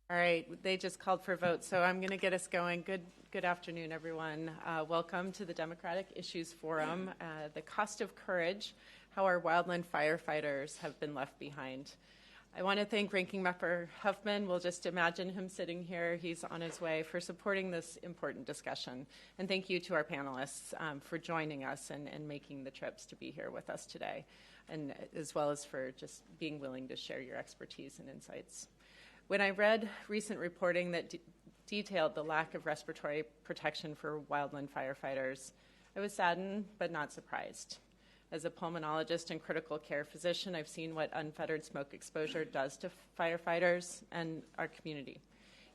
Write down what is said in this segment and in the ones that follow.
All right, they just called for votes, so I'm going to get us going. Good afternoon, everyone. Welcome to the Democratic Issues Forum, The Cost of Courage, How Our Wildland Firefighters Have Been Left Behind. I want to thank Ranking Member Huffman. We'll just imagine him sitting here. He's on his way for supporting this important discussion. And thank you to our panelists for joining us and making the trips to be here with us today, and as well as for just being willing to share your expertise and insights. When I read recent reporting that detailed the lack of respiratory protection for wildland firefighters, I was saddened but not surprised. As a pulmonologist and critical care physician, I've seen what unfettered smoke exposure does to firefighters and our community.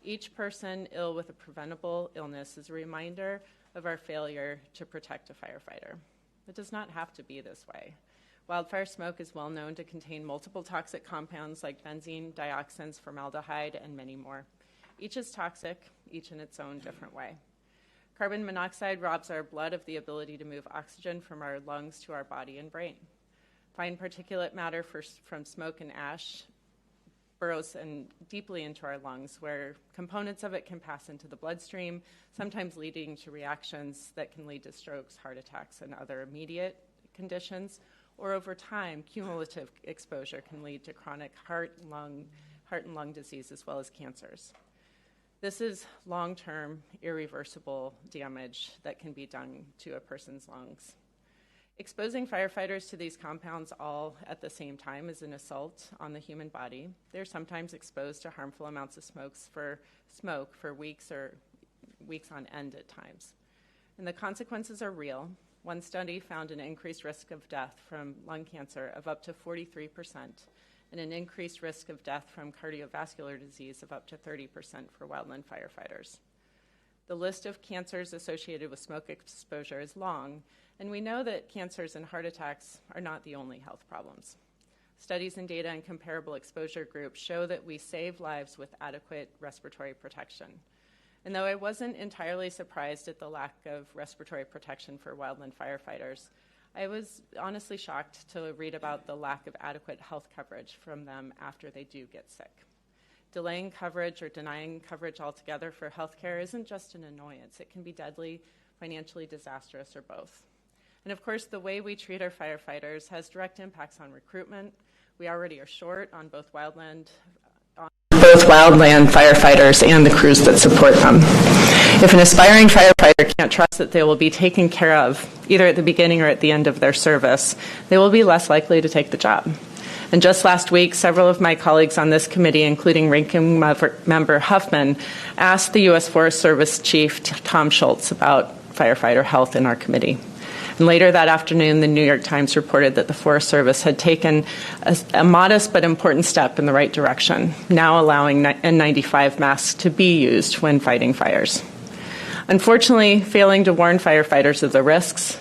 Each person ill with a preventable illness is a reminder of our failure to protect a firefighter. It does not have to be this way. Wildfire smoke is well known to contain multiple toxic compounds like benzene, dioxins, formaldehyde, and many more. Each is toxic, each in its own different way. Carbon monoxide robs our blood of the ability to move oxygen from our lungs to our body and brain. Fine particulate matter from smoke and ash burrows deeply into our lungs, where components of it can pass into the bloodstream, sometimes leading to reactions that can lead to strokes, heart attacks, and other immediate conditions. Or over time, cumulative exposure can lead to chronic heart and lung disease, as well as cancers. This is long-term, irreversible damage that can be done to a person's lungs. Exposing firefighters to these compounds all at the same time is an assault on the human body. They're sometimes exposed to harmful amounts of smoke for weeks on end at times. And the consequences are real. One study found an increased risk of death from lung cancer of up to 43% and an increased risk of death from cardiovascular disease of up to 30% for wildland firefighters. The list of cancers associated with smoke exposure is long, and we know that cancers and heart attacks are not the only health problems. Studies and data in comparable exposure groups show that we save lives with adequate respiratory protection. And though I wasn't entirely surprised at the lack of respiratory protection for wildland firefighters, I was honestly shocked to read about the lack of adequate health coverage from them after they do get sick. Delaying coverage or denying coverage altogether for health care isn't just an annoyance. It can be deadly, financially disastrous, or both. And of course, the way we treat our firefighters has direct impacts on recruitment. We already are short on both wildland firefighters and the crews that support them. If an aspiring firefighter can't trust that they will be taken care of, either at the beginning or at the end of their service, they will be less likely to take the job. And just last week, several of my colleagues on this committee, including Ranking Member Huffman, asked the U.S. Forest Service Chief Tom Schultz about firefighter health in our committee. And later that afternoon, the New York Times reported that the Forest Service had taken a modest but important step in the right direction, now allowing N95 masks to be used when fighting fires. Unfortunately, failing to warn firefighters of the risks,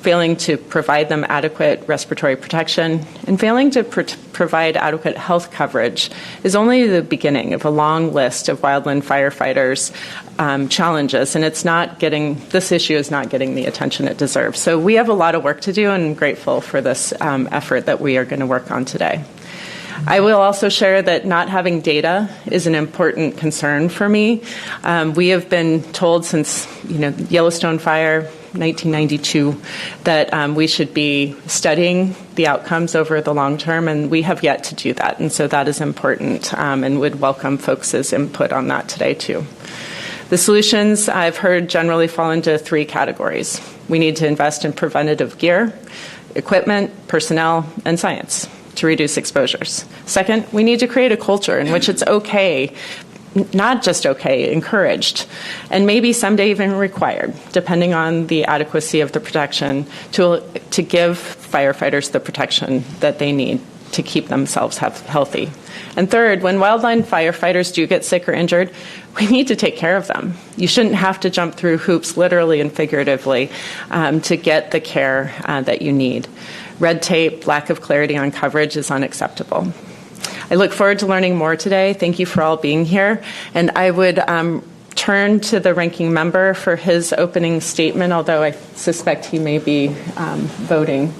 failing to provide them adequate respiratory protection, and failing to provide adequate health coverage is only the beginning of a long list of wildland firefighters' challenges, and this issue is not getting the attention it deserves. So we have a lot of work to do, and I'm grateful for this effort that we are going to work on today. I will also share that not having data is an important concern for me. We have been told since Yellowstone Fire, 1992, that we should be studying the outcomes over the long term, and we have yet to do that. And so that is important, and would welcome folks' input on that today, too. The solutions I've heard generally fall into three categories. We need to invest in preventative gear, equipment, personnel, and science to reduce exposures. Second, we need to create a culture in which it's okay, not just okay, encouraged, and maybe someday even required, depending on the adequacy of the protection, to give firefighters the protection that they need to keep themselves healthy. And third, when wildland firefighters do get sick or injured, we need to take care of them. You shouldn't have to jump through hoops, literally and figuratively, to get the care that you need. Red tape, lack of clarity on coverage is unacceptable. I look forward to learning more today. Thank you for all being here. And I would turn to the ranking member for his opening statement, although I suspect he may be voting.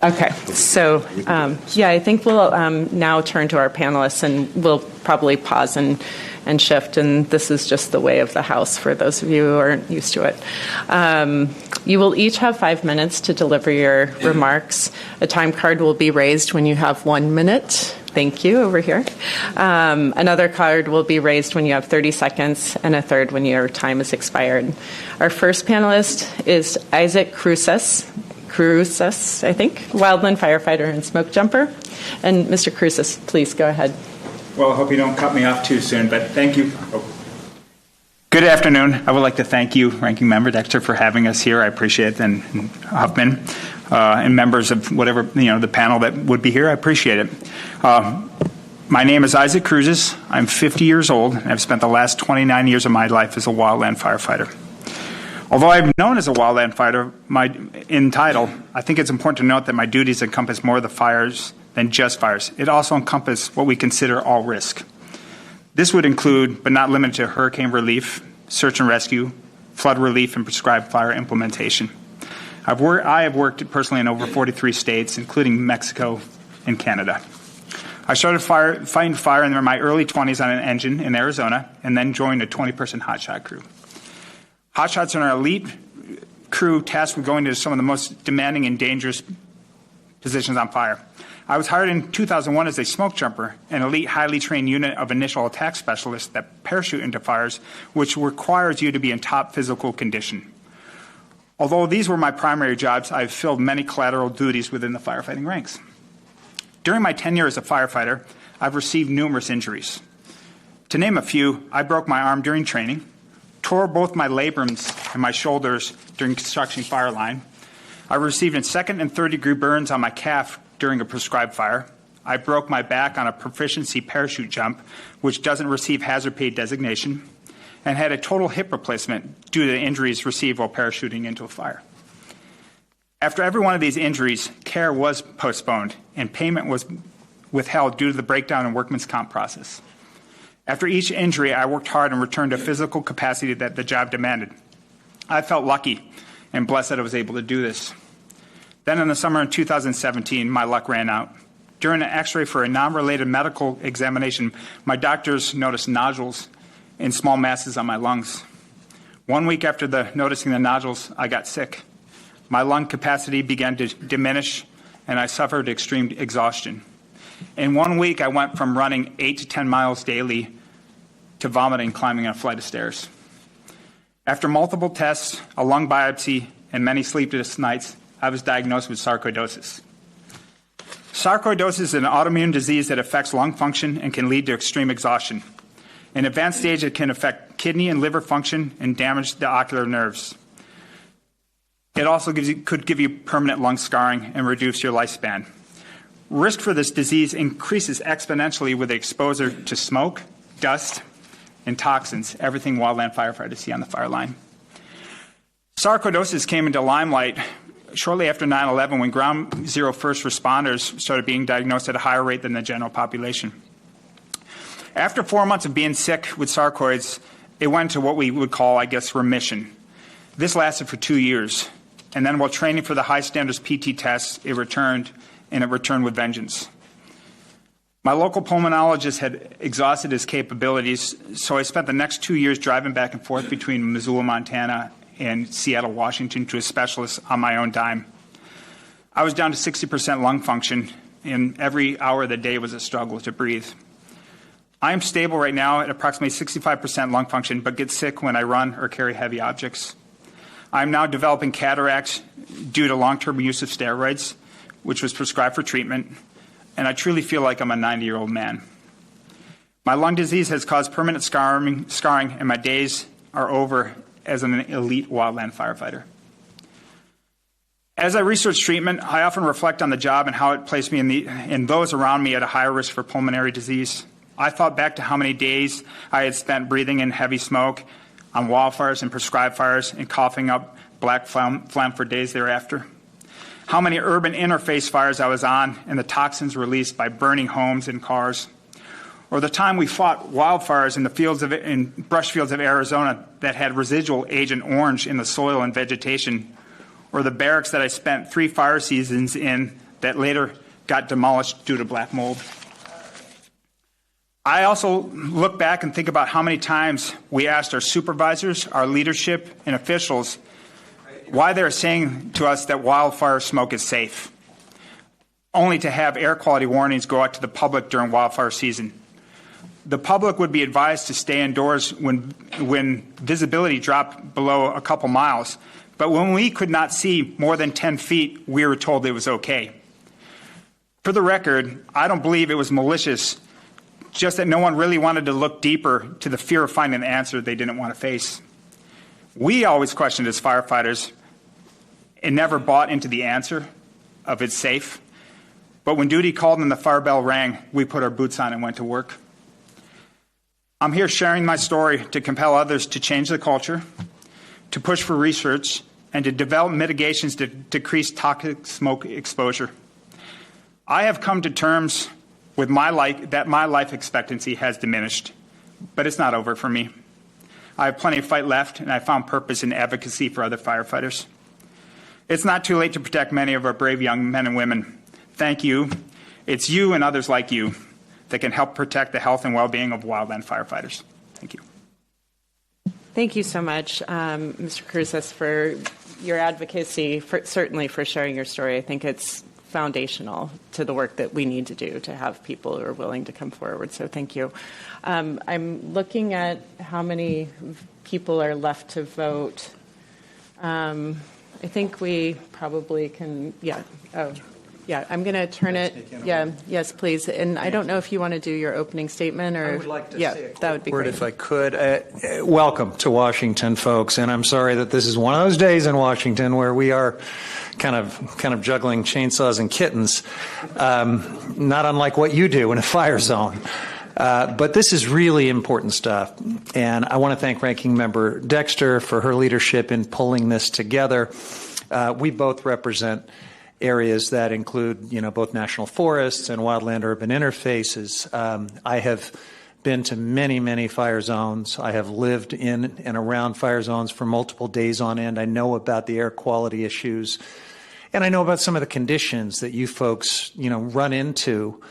Okay, so yeah, I think we'll now turn to our panelists, and we'll probably pause and shift, and this is just the way of the House for those of you who aren't used to it. You will each have 5 minutes to deliver your remarks. A time card will be raised when you have 1 minute. Thank you, over here. Another card will be raised when you have 30 seconds, and a third when your time is expired. Our first panelist is Isaac Cruz, I think, wildland firefighter and smoke jumper. And Mr. Cruz, please go ahead. Well, I hope you don't cut me off too soon, but thank you. Good afternoon. I would like to thank you, Ranking Member Dexter, for having us here. I appreciate it, and Huffman, and members of whatever, the panel that would be here. I appreciate it. My name is Isaac Cruz. I'm 50 years old, and I've spent the last 29 years of my life as a wildland firefighter. Although I'm known as a wildland fighter in title, I think it's important to note that my duties encompass more of the fires than just fires. It also encompasses what we consider all risk. This would include, but not limited to, hurricane relief, search and rescue, flood relief, and prescribed fire implementation. I have worked personally in over 43 states, including Mexico and Canada. I started fighting fire in my early 20s on an engine in Arizona, and then joined a 20-person hotshot crew. Hotshots are an elite crew tasked with going to some of the most demanding and dangerous positions on fire. I was hired in 2001 as a smoke jumper, an elite, highly trained unit of initial attack specialists that parachute into fires, which requires you to be in top physical condition. Although these were my primary jobs, I've filled many collateral duties within the firefighting ranks. During my tenure as a firefighter, I've received numerous injuries. To name a few, I broke my arm during training, tore both my labrums and my shoulders during construction fire line. I received second and third degree burns on my calf during a prescribed fire. I broke my back on a proficiency parachute jump, which doesn't receive hazard pay designation, and had a total hip replacement due to the injuries received while parachuting into a fire. After every one of these injuries, care was postponed and payment was withheld due to the breakdown in workman's comp process. After each injury, I worked hard and returned to physical capacity that the job demanded. I felt lucky and blessed that I was able to do this. Then in the summer of 2017, my luck ran out. During an x-ray for a non-related medical examination, my doctors noticed nodules and small masses on my lungs. 1 week after noticing the nodules, I got sick. My lung capacity began to diminish, and I suffered extreme exhaustion. In 1 week, I went from running 8 to 10 miles daily to vomiting climbing a flight of stairs. After multiple tests, a lung biopsy, and many sleepless nights, I was diagnosed with sarcoidosis. Sarcoidosis is an autoimmune disease that affects lung function and can lead to extreme exhaustion. In advanced stage, it can affect kidney and liver function and damage the ocular nerves. It also could give you permanent lung scarring and reduce your lifespan. Risk for this disease increases exponentially with exposure to smoke, dust, and toxins, everything wildland firefighters see on the fire line. Sarcoidosis came into limelight shortly after 9/11 when ground zero first responders started being diagnosed at a higher rate than the general population. After 4 months of being sick with sarcoids, it went to what we would call, remission. This lasted for 2 years. And then while training for the high standards PT test, it returned, and it returned with vengeance. My local pulmonologist had exhausted his capabilities, so I spent the next 2 years driving back and forth between Missoula, Montana, and Seattle, Washington to a specialist on my own dime. I was down to 60% lung function, and every hour of the day was a struggle to breathe. I am stable right now at approximately 65% lung function, but get sick when I run or carry heavy objects. I'm now developing cataracts due to long-term use of steroids, which was prescribed for treatment, and I truly feel like I'm a 90-year-old man. My lung disease has caused permanent scarring, and my days are over as an elite wildland firefighter. As I research treatment, I often reflect on the job and how it placed me and those around me at a higher risk for pulmonary disease. I thought back to how many days I had spent breathing in heavy smoke on wildfires and prescribed fires and coughing up black phlegm for days thereafter. How many urban interface fires I was on and the toxins released by burning homes and cars. Or the time we fought wildfires in brush fields of Arizona that had residual Agent Orange in the soil and vegetation. Or the barracks that I spent 3 fire seasons in that later got demolished due to black mold. I also look back and think about how many times we asked our supervisors, our leadership, and officials why they're saying to us that wildfire smoke is safe, only to have air quality warnings go out to the public during wildfire season. The public would be advised to stay indoors when visibility dropped below a couple miles, but when we could not see more than 10 feet, we were told it was okay. For the record, I don't believe it was malicious, just that no one really wanted to look deeper to the fear of finding the answer they didn't want to face. We always questioned as firefighters and never bought into the answer of it's safe. But when duty called and the fire bell rang, we put our boots on and went to work. I'm here sharing my story to compel others to change the culture, to push for research, and to develop mitigations to decrease toxic smoke exposure. I have come to terms with my life expectancy has diminished, but it's not over for me. I have plenty of fight left, and I found purpose in advocacy for other firefighters. It's not too late to protect many of our brave young men and women. Thank you. It's you and others like you that can help protect the health and well-being of wildland firefighters. Thank you. Thank you so much, Mr. Cruz, for your advocacy, certainly for sharing your story. I think it's foundational to the work that we need to do to have people who are willing to come forward. So thank you. I'm looking at how many people are left to vote. I think we probably can, I'm going to turn it. Yes, please. And I don't know if you want to do your opening statement or. I would like to say a quick that would be word great. if I could. Welcome to Washington, folks. And I'm sorry that this is one of those days in Washington where we are kind of juggling chainsaws and kittens, not unlike what you do in a fire zone. But this is really important stuff. And I want to thank Ranking Member Dexter for her leadership in pulling this together. We both represent areas that include, both national forests and wildland-urban interfaces. I have been to many, many fire zones. I have lived in and around fire zones for multiple days on end. I know about the air quality issues, and I know about some of the conditions that you folks, run into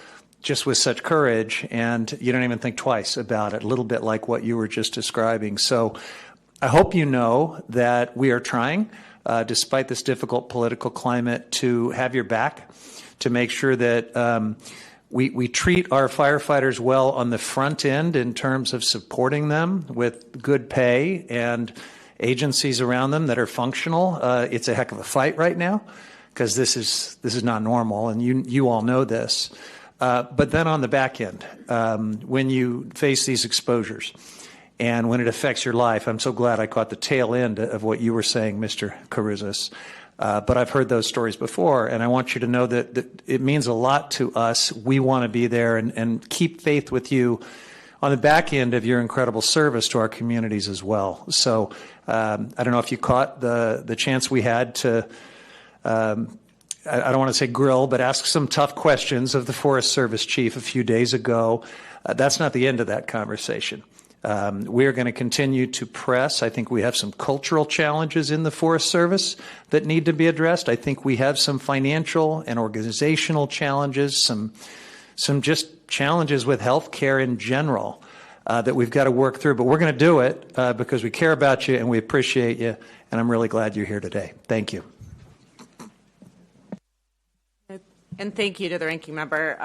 just with such courage, and you don't even think twice about it, a little bit like what you were just describing. So I hope you know that we are trying, despite this difficult political climate, to have your back, to make sure that we treat our firefighters well on the front end in terms of supporting them with good pay and agencies around them that are functional. It's a heck of a fight right now because this is not normal, and you all know this. But then on the back end, when you face these exposures and when it affects your life, I'm so glad I caught the tail end of what you were saying, Mr. Caruzas. But I've heard those stories before, and I want you to know that it means a lot to us. We want to be there and keep faith with you on the back end of your incredible service to our communities as well. So I don't know if you caught the chance we had to, I don't want to say grill, but ask some tough questions of the Forest Service chief a few days ago. That's not the end of that conversation. We are going to continue to press. I think we have some cultural challenges in the Forest Service that need to be addressed. I think we have some financial and organizational challenges, some just challenges with healthcare in general that we've got to work through. But we're going to do it because we care about you and we appreciate you. And I'm really glad you're here today. Thank you. And thank you to the ranking member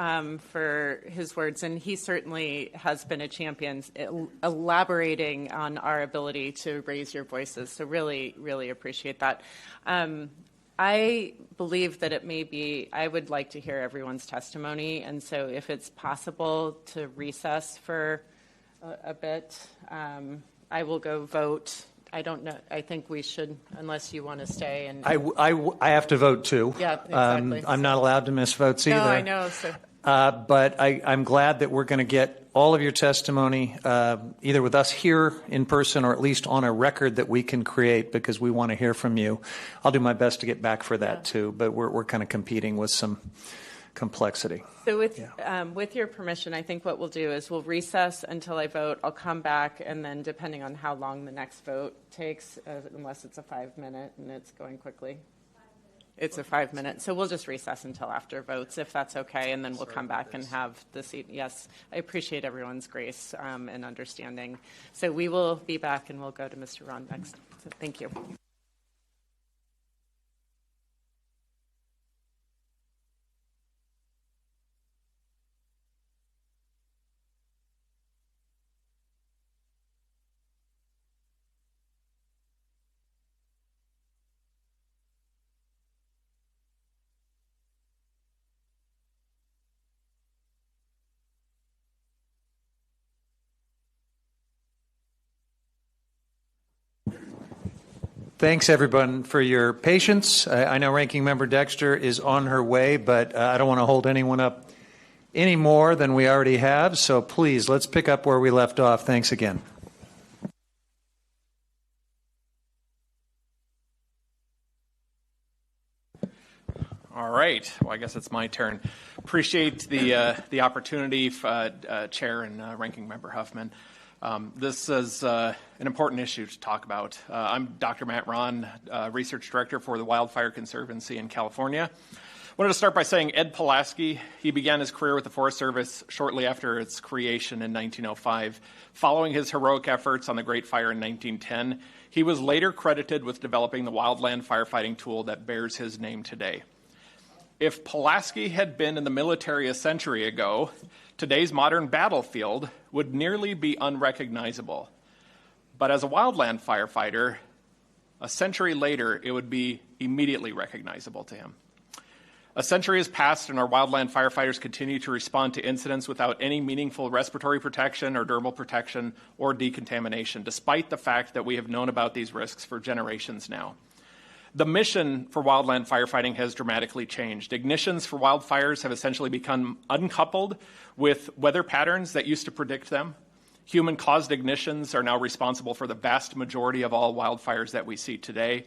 for his words. And he certainly has been a champion elaborating on our ability to raise your voices. So really, really appreciate that. I believe that I would like to hear everyone's testimony. And so if it's possible to recess for a bit, I will go vote. I don't know. I think we should, unless you want to stay. And I have to vote too. Yeah, exactly. I'm not allowed to miss votes either. No, I know. So. But I'm glad that we're going to get all of your testimony, either with us here in person or at least on a record that we can create, because we want to hear from you. I'll do my best to get back for that too, but we're kind of competing with some complexity. So with your permission, I think what we'll do is we'll recess until I vote. I'll come back, and then depending on how long the next vote takes, unless it's a 5-minute and it's going quickly. It's a 5-minute, so we'll just recess until after votes, if that's okay, and then we'll come back and have the seat. Yes, I appreciate everyone's grace and understanding. So we will be back, and we'll go to Mr. Ron next. So thank you. Thanks, everyone, for your patience. I know Ranking Member Dexter is on her way, but I don't want to hold anyone up any more than we already have. So please, let's pick up where we left off. Thanks again. All right. Well, I guess it's my turn. Appreciate the opportunity, Chair and Ranking Member Huffman. This is an important issue to talk about. I'm Dr. Matt Ron, Research Director for the Wildfire Conservancy in California. I wanted to start by saying Ed Pulaski, he began his career with the Forest Service shortly after its creation in 1905. Following his heroic efforts on the Great Fire in 1910, he was later credited with developing the wildland firefighting tool that bears his name today. If Pulaski had been in the military a century ago, today's modern battlefield would nearly be unrecognizable. But as a wildland firefighter, a century later, it would be immediately recognizable to him. A century has passed and our wildland firefighters continue to respond to incidents without any meaningful respiratory protection or dermal protection or decontamination, despite the fact that we have known about these risks for generations now. The mission for wildland firefighting has dramatically changed. Ignitions for wildfires have essentially become uncoupled with weather patterns that used to predict them. Human-caused ignitions are now responsible for the vast majority of all wildfires that we see today.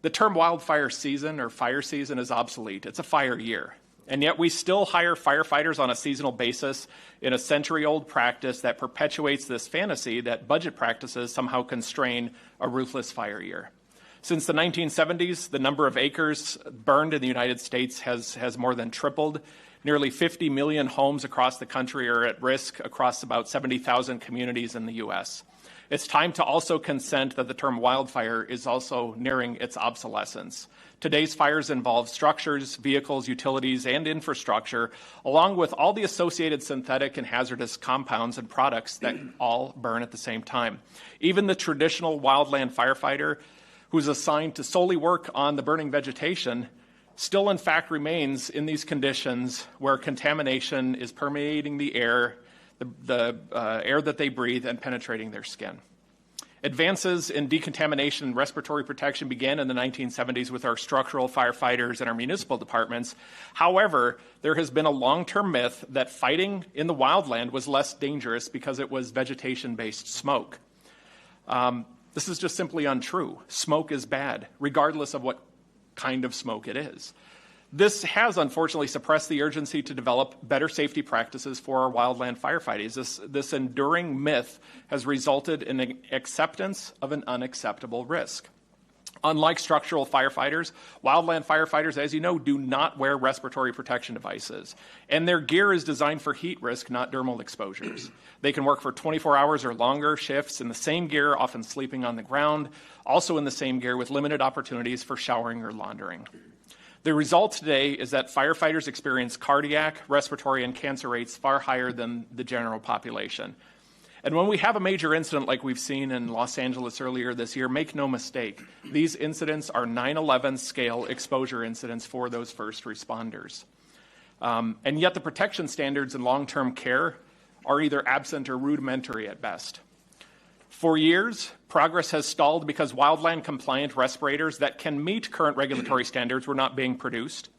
The term wildfire season or fire season is obsolete. It's a fire year. And yet we still hire firefighters on a seasonal basis in a century-old practice that perpetuates this fantasy that budget practices somehow constrain a ruthless fire year. Since the 1970s, the number of acres burned in the United States has more than tripled. Nearly 50 million homes across the country are at risk across about 70,000 communities in the U.S. It's time to also consent that the term wildfire is also nearing its obsolescence. Today's fires involve structures, vehicles, utilities, and infrastructure, along with all the associated synthetic and hazardous compounds and products that all burn at the same time. Even the traditional wildland firefighter, who's assigned to solely work on the burning vegetation, still in fact remains in these conditions where contamination is permeating the air, the air that they breathe and penetrating their skin. Advances in decontamination and respiratory protection began in the 1970s with our structural firefighters and our municipal departments. However, there has been a long-term myth that fighting in the wildland was less dangerous because it was vegetation-based smoke. This is just simply untrue. Smoke is bad, regardless of what kind of smoke it is. This has unfortunately suppressed the urgency to develop better safety practices for our wildland firefighters. This enduring myth has resulted in an acceptance of an unacceptable risk. Unlike structural firefighters, wildland firefighters, as you know, do not wear respiratory protection devices. And their gear is designed for heat risk, not dermal exposures. They can work for 24 hours or longer shifts in the same gear, often sleeping on the ground, also in the same gear with limited opportunities for showering or laundering. The result today is that firefighters experience cardiac, respiratory, and cancer rates far higher than the general population. And when we have a major incident like we've seen in Los Angeles earlier this year, make no mistake, these incidents are 9/11 scale exposure incidents for those first responders. And yet the protection standards in long-term care are either absent or rudimentary at best. For years, progress has stalled because wildland-compliant respirators that can meet current regulatory standards were not being produced.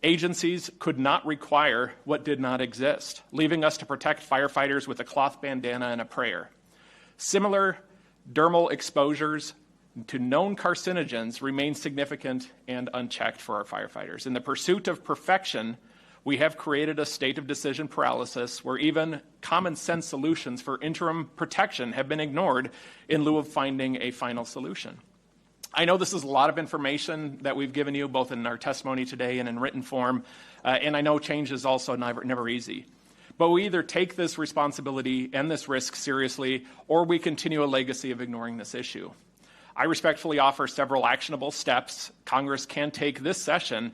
Agencies could not require what did not exist, leaving us to protect firefighters with a cloth bandana and a prayer. Similar dermal exposures to known carcinogens remain significant and unchecked for our firefighters. In the pursuit of perfection, we have created a state of decision paralysis where even common sense solutions for interim protection have been ignored in lieu of finding a final solution. I know this is a lot of information that we've given you, both in our testimony today and in written form, and I know change is also never easy. But we either take this responsibility and this risk seriously, or we continue a legacy of ignoring this issue. I respectfully offer several actionable steps Congress can take this session.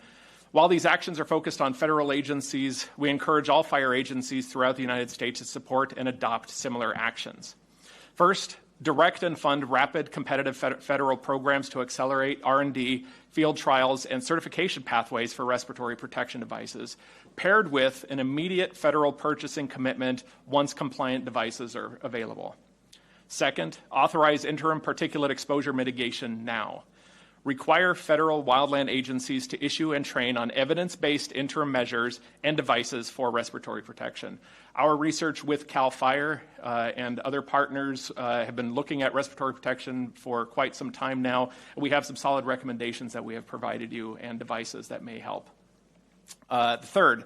While these actions are focused on federal agencies, we encourage all fire agencies throughout the United States to support and adopt similar actions. First, direct and fund rapid competitive federal programs to accelerate R&D, field trials, and certification pathways for respiratory protection devices, paired with an immediate federal purchasing commitment once compliant devices are available. Second, authorize interim particulate exposure mitigation now. Require federal wildland agencies to issue and train on evidence-based interim measures and devices for respiratory protection. Our research with CAL FIRE and other partners have been looking at respiratory protection for quite some time now. We have some solid recommendations that we have provided you and devices that may help. Third,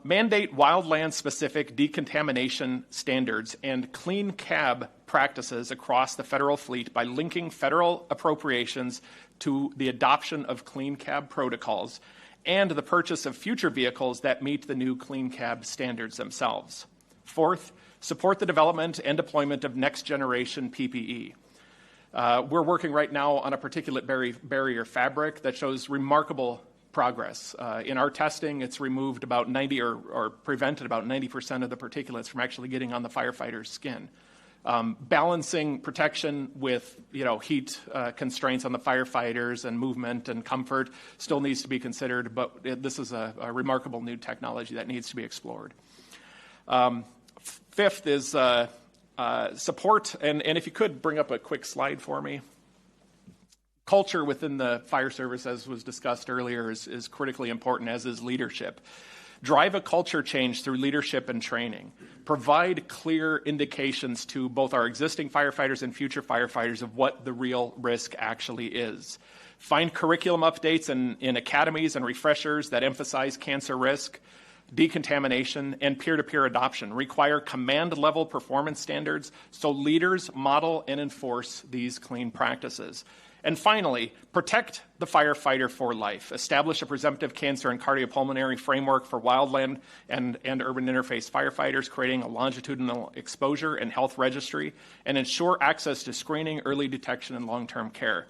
mandate wildland-specific decontamination standards and clean cab practices across the federal fleet by linking federal appropriations to the adoption of clean cab protocols and the purchase of future vehicles that meet the new clean cab standards themselves. Fourth, support the development and deployment of next-generation PPE. We're working right now on a particulate barrier fabric that shows remarkable progress. In our testing, it's removed about 90 or prevented about 90% of the particulates from actually getting on the firefighter's skin. Balancing protection with heat constraints on the firefighters and movement and comfort still needs to be considered, but this is a remarkable new technology that needs to be explored. Fifth is support, and if you could bring up a quick slide for me. Culture within the fire service, as was discussed earlier, is critically important, as is leadership. Drive a culture change through leadership and training. Provide clear indications to both our existing firefighters and future firefighters of what the real risk actually is. Find curriculum updates in academies and refreshers that emphasize cancer risk, decontamination, and peer-to-peer adoption. Require command-level performance standards so leaders model and enforce these clean practices. And finally, protect the firefighter for life. Establish a presumptive cancer and cardiopulmonary framework for wildland and urban interface firefighters, creating a longitudinal exposure and health registry, and ensure access to screening, early detection, and long-term care.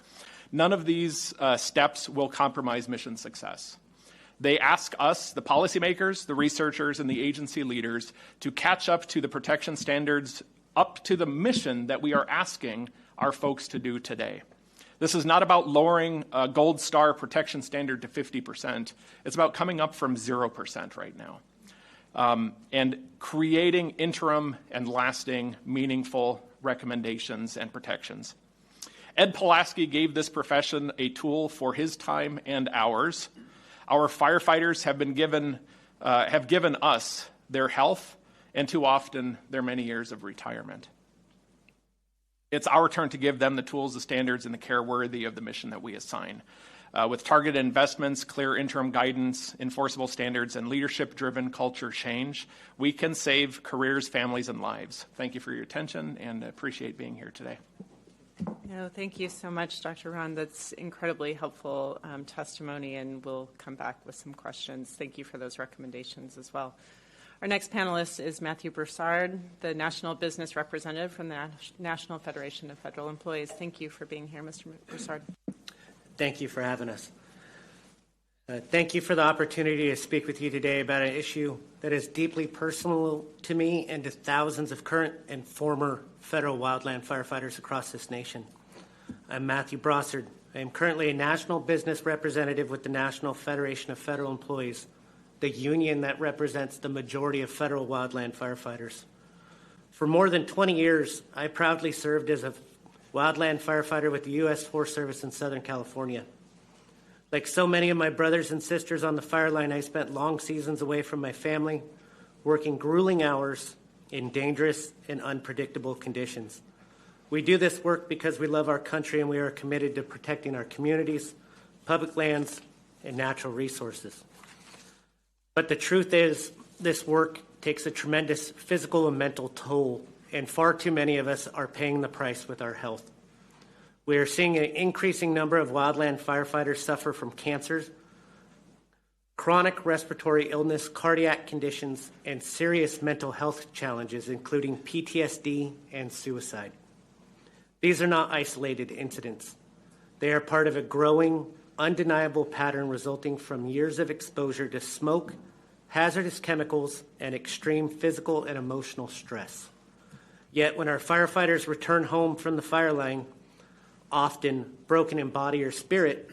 None of these steps will compromise mission success. They ask us, the policymakers, the researchers, and the agency leaders, to catch up to the protection standards, up to the mission that we are asking our folks to do today. This is not about lowering a gold star protection standard to 50%. It's about coming up from 0% right now and creating interim and lasting, meaningful recommendations and protections. Ed Pulaski gave this profession a tool for his time and ours. Our firefighters have given us their health and too often their many years of retirement. It's our turn to give them the tools, the standards, and the care worthy of the mission that we assign. With targeted investments, clear interim guidance, enforceable standards, and leadership-driven culture change, we can save careers, families, and lives. Thank you for your attention, and I appreciate being here today. No, thank you so much, Dr. Ron. That's incredibly helpful testimony, and we'll come back with some questions. Thank you for those recommendations as well. Our next panelist is Matthew Brousard, the National Business Representative from the National Federation of Federal Employees. Thank you for being here, Mr. Brousard. Thank you for having us. Thank you for the opportunity to speak with you today about an issue that is deeply personal to me and to thousands of current and former federal wildland firefighters across this nation. I'm Matthew Brousard. I am currently a National Business Representative with the National Federation of Federal Employees, the union that represents the majority of federal wildland firefighters. For more than 20 years, I proudly served as a wildland firefighter with the U.S. Forest Service in Southern California. Like so many of my brothers and sisters on the fire line, I spent long seasons away from my family, working grueling hours in dangerous and unpredictable conditions. We do this work because we love our country and we are committed to protecting our communities, public lands, and natural resources. But the truth is, this work takes a tremendous physical and mental toll, and far too many of us are paying the price with our health. We are seeing an increasing number of wildland firefighters suffer from cancers, chronic respiratory illness, cardiac conditions, and serious mental health challenges, including PTSD and suicide. These are not isolated incidents. They are part of a growing, undeniable pattern resulting from years of exposure to smoke, hazardous chemicals, and extreme physical and emotional stress. Yet when our firefighters return home from the fire line, often broken in body or spirit,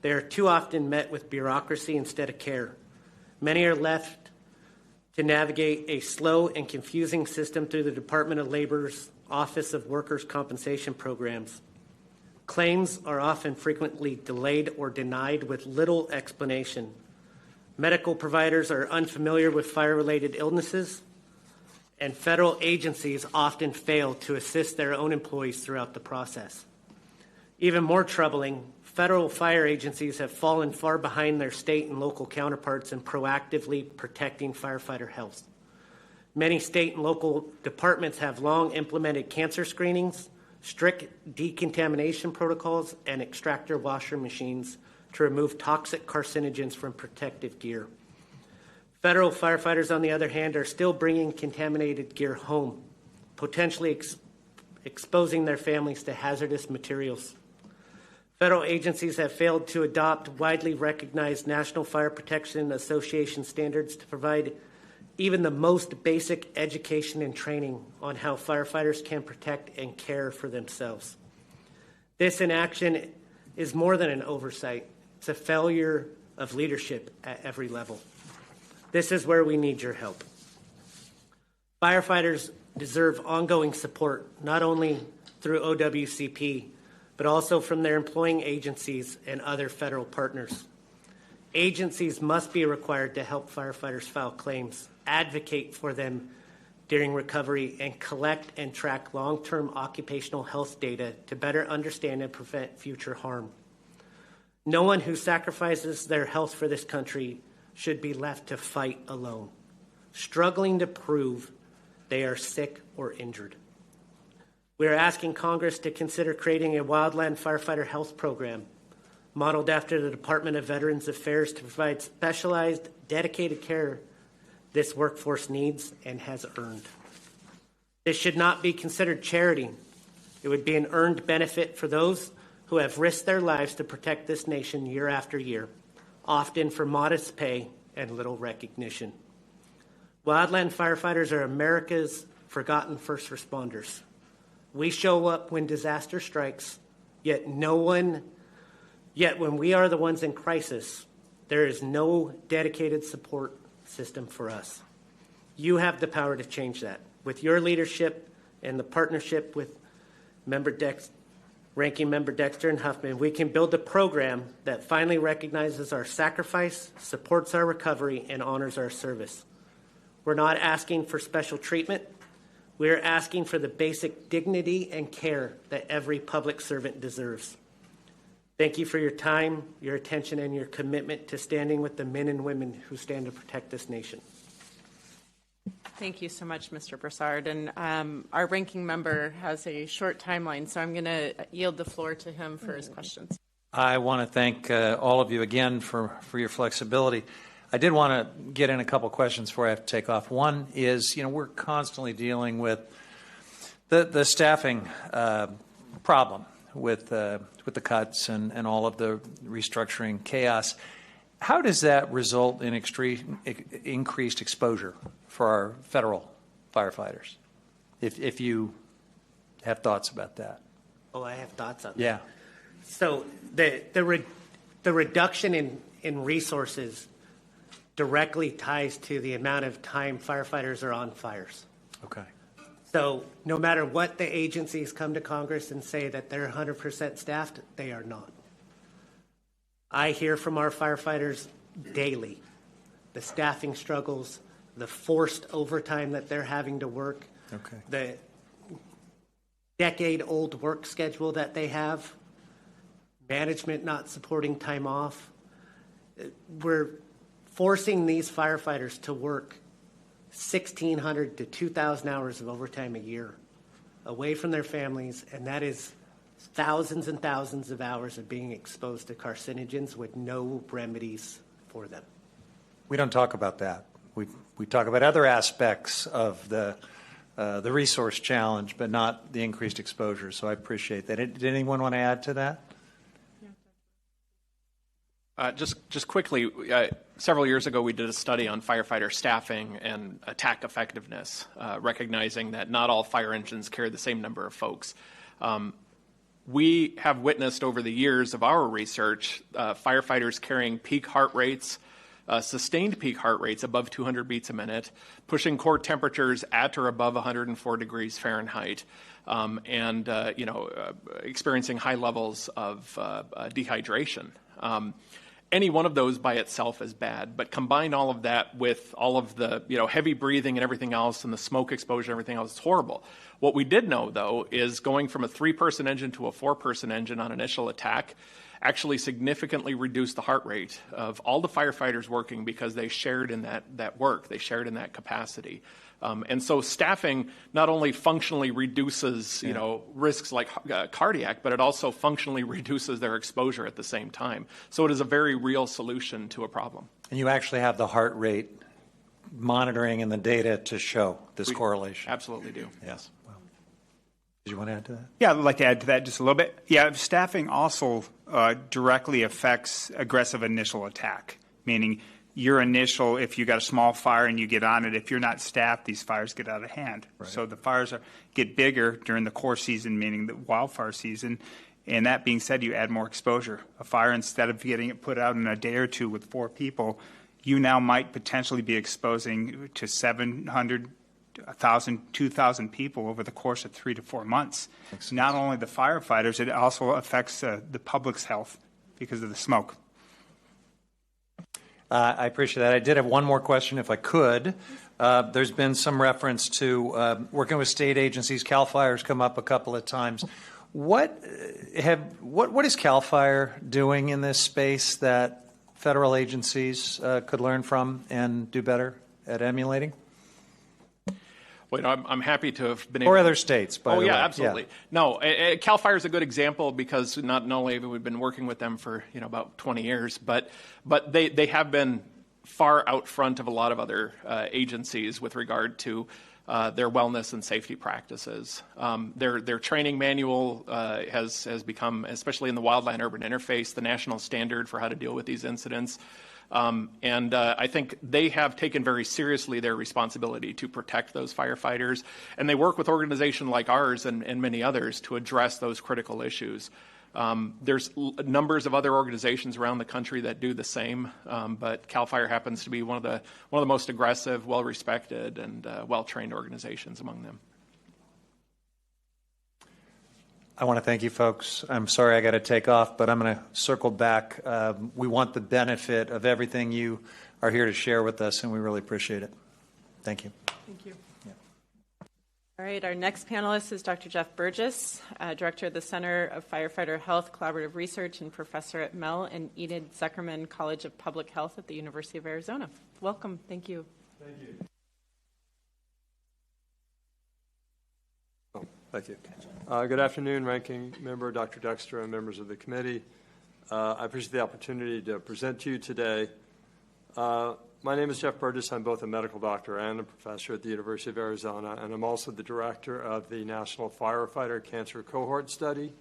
they are too often met with bureaucracy instead of care. Many are left to navigate a slow and confusing system through the Department of Labor's Office of Workers' Compensation Programs. Claims are often frequently delayed or denied with little explanation. Medical providers are unfamiliar with fire-related illnesses, and federal agencies often fail to assist their own employees throughout the process. Even more troubling, federal fire agencies have fallen far behind their state and local counterparts in proactively protecting firefighter health. Many state and local departments have long implemented cancer screenings, strict decontamination protocols, and extractor washer machines to remove toxic carcinogens from protective gear. Federal firefighters, on the other hand, are still bringing contaminated gear home, potentially exposing their families to hazardous materials. Federal agencies have failed to adopt widely recognized National Fire Protection Association standards to provide even the most basic education and training on how firefighters can protect and care for themselves. This inaction is more than an oversight. It's a failure of leadership at every level. This is where we need your help. Firefighters deserve ongoing support, not only through OWCP, but also from their employing agencies and other federal partners. Agencies must be required to help firefighters file claims, advocate for them during recovery, and collect and track long-term occupational health data to better understand and prevent future harm. No one who sacrifices their health for this country should be left to fight alone, struggling to prove they are sick or injured. We are asking Congress to consider creating a wildland firefighter health program modeled after the Department of Veterans Affairs to provide specialized, dedicated care this workforce needs and has earned. This should not be considered charity. It would be an earned benefit for those who have risked their lives to protect this nation year after year, often for modest pay and little recognition. Wildland firefighters are America's forgotten first responders. We show up when disaster strikes, yet when we are the ones in crisis, there is no dedicated support system for us. You have the power to change that. With your leadership and the partnership with Ranking Member Dexter and Huffman, we can build a program that finally recognizes our sacrifice, supports our recovery, and honors our service. We're not asking for special treatment. We're asking for the basic dignity and care that every public servant deserves. Thank you for your time, your attention, and your commitment to standing with the men and women who stand to protect this nation. Thank you so much, Mr. Brousard. And our ranking member has a short timeline, so I'm going to yield the floor to him for his questions. I want to thank all of you again for your flexibility. I did want to get in a couple questions before I have to take off. One is, we're constantly dealing with the staffing problem with the cuts and all of the restructuring chaos. How does that result in increased exposure for our federal firefighters? If you have thoughts about that. Oh, I have thoughts on that. Yeah. So the reduction in resources directly ties to the amount of time firefighters are on fires. Okay. So no matter what the agencies come to Congress and say that they're 100% staffed, they are not. I hear from our firefighters daily the staffing struggles, the forced overtime that they're having to work, Okay. the decade-old work schedule that they have, management not supporting time off. We're forcing these firefighters to work 1,600 to 2,000 hours of overtime a year away from their families, and that is thousands and thousands of hours of being exposed to carcinogens with no remedies for them. We don't talk about that. We talk about other aspects of the resource challenge, but not the increased exposure. So I appreciate that. Did anyone want to add to that? Just quickly, several years ago, we did a study on firefighter staffing and attack effectiveness, recognizing that not all fire engines carry the same number of folks. We have witnessed over the years of our research, firefighters carrying peak heart rates, sustained peak heart rates above 200 beats a minute, pushing core temperatures at or above 104 degrees Fahrenheit, and experiencing high levels of dehydration. Any one of those by itself is bad, but combine all of that with all of the heavy breathing and everything else and the smoke exposure and everything else, it's horrible. What we did know, though, is going from a 3-person engine to a 4-person engine on initial attack actually significantly reduced the heart rate of all the firefighters working because they shared in that work, they shared in that capacity. And so staffing not only functionally reduces, risks like cardiac, but it also functionally reduces their exposure at the same time. So it is a very real solution to a problem. And you actually have the heart rate monitoring and the data to show this correlation. Absolutely do. Yes. Well, did you want to add to that? Yeah, I'd like to add to that just a little bit. Yeah, staffing also directly affects aggressive initial attack, meaning your initial, if you got a small fire and you get on it, if you're not staffed, these fires get out of hand. Right. So the fires get bigger during the core season, meaning the wildfire season. And that being said, you add more exposure. A fire, instead of getting it put out in a day or two with 4 people, you now might potentially be exposing to 700, 1,000, 2,000 people over the course of 3 to 4 months. Not only the firefighters, it also affects the public's health because of the smoke. I appreciate that. I did have one more question, if I could. There's been some reference to working with state agencies. CAL FIRE's come up a couple of times. What is CAL FIRE doing in this space that federal agencies could learn from and do better at emulating? Well, I'm happy to have been able or other states, by the way. Absolutely. Yeah. No, CAL FIRE is a good example because not only have we been working with them for about 20 years, but they have been far out front of a lot of other agencies with regard to their wellness and safety practices. Their training manual has become, especially in the wildland urban interface, the national standard for how to deal with these incidents. And I think they have taken very seriously their responsibility to protect those firefighters, and they work with organizations like ours and many others to address those critical issues. There's numbers of other organizations around the country that do the same, but CAL FIRE happens to be one of the most aggressive, well-respected, and well-trained organizations among them. I want to thank you, folks. I'm sorry I got to take off, but I'm going to circle back. We want the benefit of everything you are here to share with us, and we really appreciate it. Thank you. Thank you. All right, our next panelist is Dr. Jeff Burgess, Director of the Center of Firefighter Health Collaborative Research and Professor at Mel and Enid Zuckerman College of Public Health at the University of Arizona. Welcome. Thank you. Thank you. Thank you. Good afternoon, Ranking Member Dr. Dexter and members of the committee. I appreciate the opportunity to present to you today. My name is Jeff Burgess. I'm both a medical doctor and a professor at the University of Arizona, and I'm also the director of the National Firefighter Cancer Cohort Study,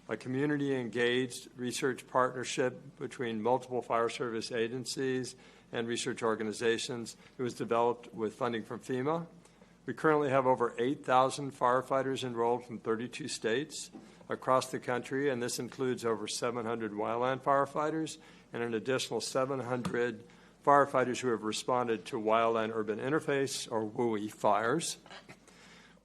a community-engaged research partnership between multiple fire service agencies and research organizations. It was developed with funding from FEMA. We currently have over 8,000 firefighters enrolled from 32 states across the country, and this includes over 700 wildland firefighters and an additional 700 firefighters who have responded to wildland urban interface, or WUI, fires.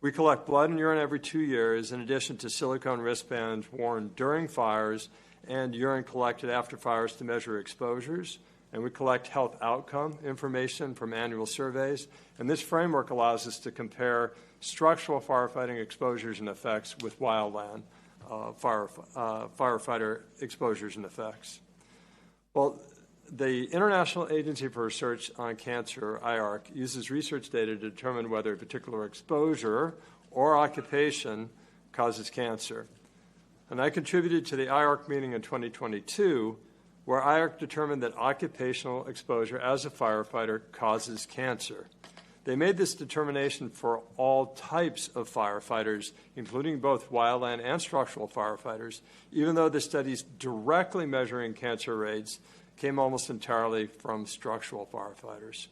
We collect blood and urine every 2 years, in addition to silicone wristbands worn during fires and urine collected after fires to measure exposures. And we collect health outcome information from annual surveys. And this framework allows us to compare structural firefighting exposures and effects with wildland firefighter exposures and effects. Well, the International Agency for Research on Cancer, IARC, uses research data to determine whether a particular exposure or occupation causes cancer. and I contributed to the IARC meeting in 2022, where IARC determined that occupational exposure as a firefighter causes cancer. They made this determination for all types of firefighters, including both wildland and structural firefighters, even though the studies directly measuring cancer rates came almost entirely from structural firefighters.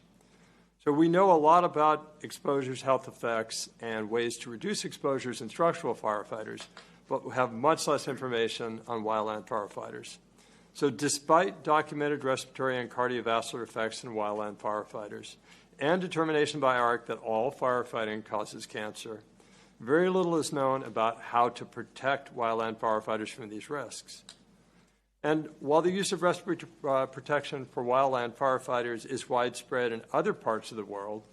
So we know a lot about exposures, health effects, and ways to reduce exposures in structural firefighters, but we have much less information on wildland firefighters. So despite documented respiratory and cardiovascular effects in wildland firefighters and determination by IARC that all firefighting causes cancer, very little is known about how to protect wildland firefighters from these risks. And while the use of respiratory protection for wildland firefighters is widespread in other parts of the world,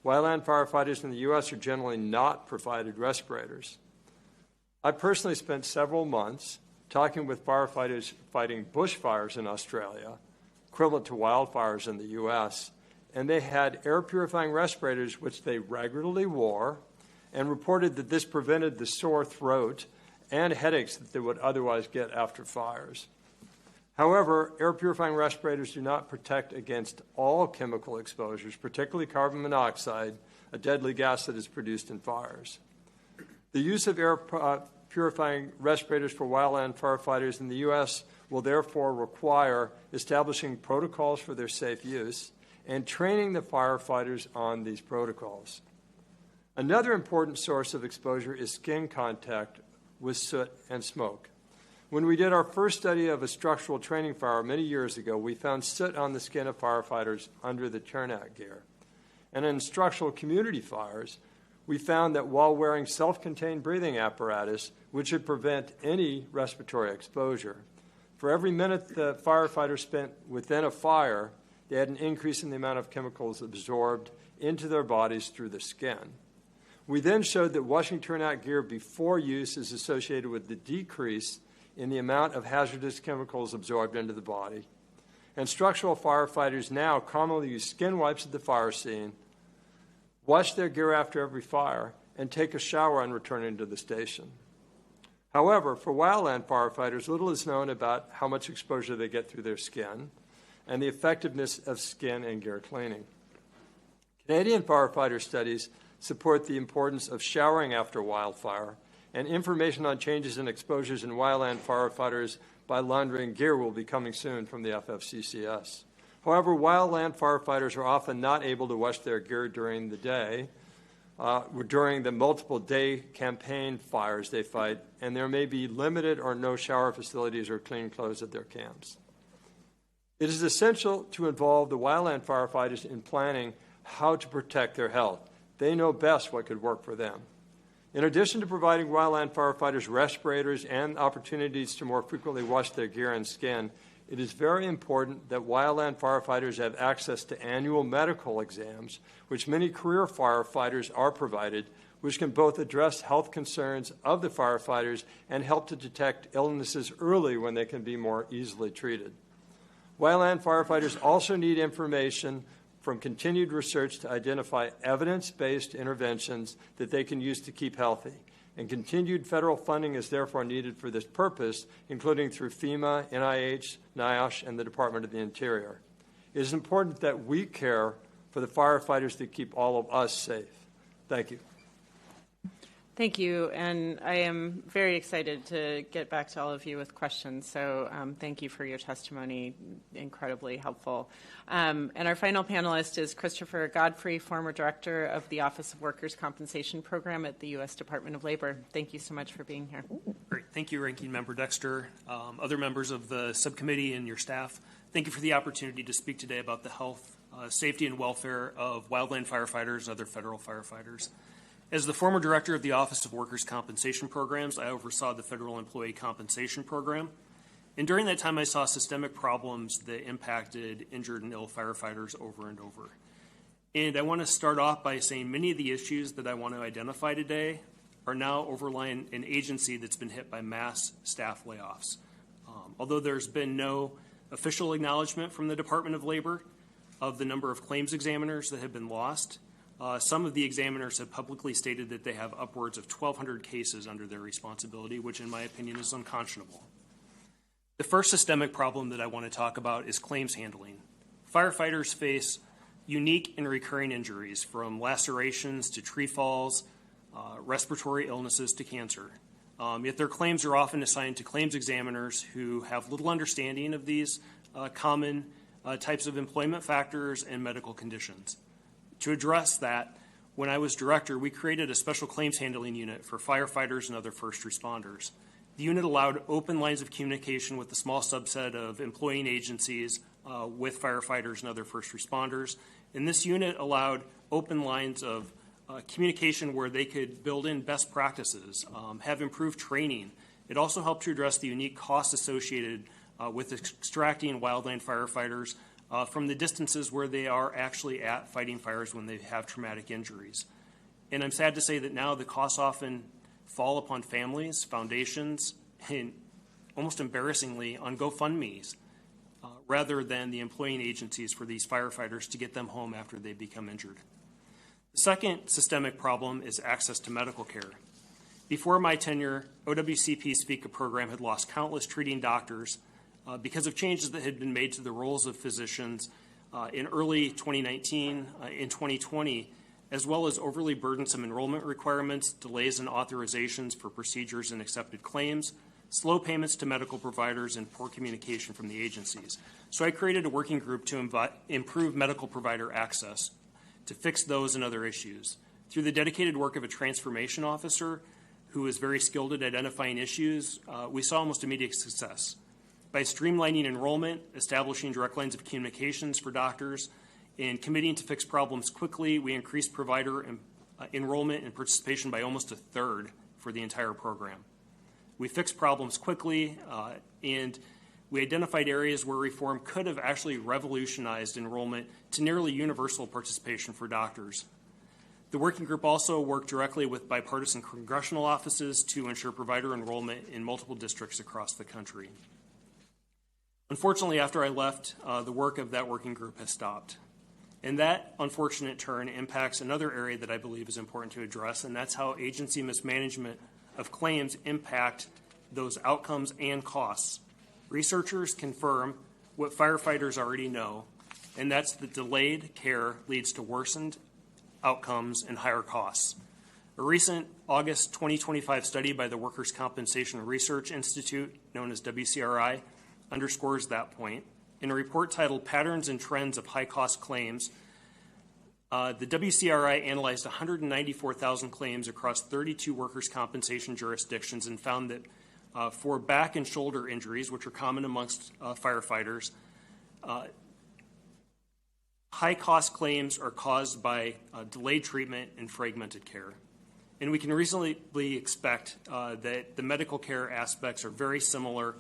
wildland firefighters in the U.S. are generally not provided respirators. I personally spent several months talking with firefighters fighting bushfires in Australia, equivalent to wildfires in the U.S., and they had air purifying respirators which they regularly wore and reported that this prevented the sore throat and headaches that they would otherwise get after fires. However, air purifying respirators do not protect against all chemical exposures, particularly carbon monoxide, a deadly gas that is produced in fires. The use of air purifying respirators for wildland firefighters in the U.S. will therefore require establishing protocols for their safe use and training the firefighters on these protocols. Another important source of exposure is skin contact with soot and smoke. When we did our first study of a structural training fire many years ago, we found soot on the skin of firefighters under the turnout gear. And in structural community fires, we found that while wearing self-contained breathing apparatus, which would prevent any respiratory exposure, for every minute the firefighter spent within a fire, they had an increase in the amount of chemicals absorbed into their bodies through the skin. We then showed that washing turnout gear before use is associated with the decrease in the amount of hazardous chemicals absorbed into the body. And structural firefighters now commonly use skin wipes at the fire scene, wash their gear after every fire, and take a shower on returning to the station. However, for wildland firefighters, little is known about how much exposure they get through their skin and the effectiveness of skin and gear cleaning. Canadian firefighter studies support the importance of showering after wildfire, and information on changes in exposures in wildland firefighters by laundering gear will be coming soon from the FFCCS. However, wildland firefighters are often not able to wash their gear during the day, during the multiple day campaign fires they fight, and there may be limited or no shower facilities or clean clothes at their camps. It is essential to involve the wildland firefighters in planning how to protect their health. They know best what could work for them. In addition to providing wildland firefighters respirators and opportunities to more frequently wash their gear and skin, it is very important that wildland firefighters have access to annual medical exams, which many career firefighters are provided, which can both address health concerns of the firefighters and help to detect illnesses early when they can be more easily treated. Wildland firefighters also need information from continued research to identify evidence-based interventions that they can use to keep healthy. And continued federal funding is therefore needed for this purpose, including through FEMA, NIH, NIOSH, and the Department of the Interior. It is important that we care for the firefighters that keep all of us safe. Thank you. Thank you, and I am very excited to get back to all of you with questions, so thank you for your testimony, incredibly helpful. And our final panelist is Christopher Godfrey, former director of the Office of Workers' Compensation Program at the U.S. Department of Labor. Thank you so much for being here. Great. Thank you, Ranking Member Dexter, other members of the subcommittee and your staff. Thank you for the opportunity to speak today about the health, safety, and welfare of wildland firefighters and other federal firefighters. As the former director of the Office of Workers' Compensation Programs, I oversaw the Federal Employee Compensation Program. And during that time, I saw systemic problems that impacted injured and ill firefighters over and over. And I want to start off by saying many of the issues that I want to identify today are now overlying an agency that's been hit by mass staff layoffs. Although there's been no official acknowledgement from the Department of Labor of the number of claims examiners that have been lost, Some of the examiners have publicly stated that they have upwards of 1,200 cases under their responsibility, which in my opinion is unconscionable. The first systemic problem that I want to talk about is claims handling. Firefighters face unique and recurring injuries, from lacerations to tree falls, respiratory illnesses to cancer. Yet their claims are often assigned to claims examiners who have little understanding of these common types of employment factors and medical conditions. To address that, when I was director, we created a special claims handling unit for firefighters and other first responders. The unit allowed open lines of communication with a small subset of employing agencies with firefighters and other first responders. And this unit allowed open lines of communication where they could build in best practices, have improved training. It also helped to address the unique costs associated with extracting wildland firefighters from the distances where they are actually at fighting fires when they have traumatic injuries. And I'm sad to say that now the costs often fall upon families, foundations, and almost embarrassingly on GoFundMes, rather than the employing agencies for these firefighters to get them home after they become injured. The second systemic problem is access to medical care. Before my tenure, OWCP's FECA program had lost countless treating doctors because of changes that had been made to the roles of physicians in early 2019, in 2020, as well as overly burdensome enrollment requirements, delays in authorizations for procedures and accepted claims, slow payments to medical providers, and poor communication from the agencies. So I created a working group to improve medical provider access, to fix those and other issues. Through the dedicated work of a transformation officer who is very skilled at identifying issues, we saw almost immediate success. By streamlining enrollment, establishing direct lines of communications for doctors, and committing to fix problems quickly, we increased provider enrollment and participation by almost a third for the entire program. We fixed problems quickly, and we identified areas where reform could have actually revolutionized enrollment to nearly universal participation for doctors. The working group also worked directly with bipartisan congressional offices to ensure provider enrollment in multiple districts across the country. Unfortunately, after I left, the work of that working group has stopped. And that unfortunate turn impacts another area that I believe is important to address, and that's how agency mismanagement of claims impact those outcomes and costs. Researchers confirm what firefighters already know, and that's that delayed care leads to worsened outcomes and higher costs. A recent August 2025 study by the Workers' Compensation Research Institute, known as WCRI, underscores that point. In a report titled Patterns and Trends of High-Cost Claims, the WCRI analyzed 194,000 claims across 32 workers' compensation jurisdictions and found that for back and shoulder injuries, which are common amongst firefighters, high-cost claims are caused by delayed treatment and fragmented care. And we can reasonably expect that the medical care aspects are very similar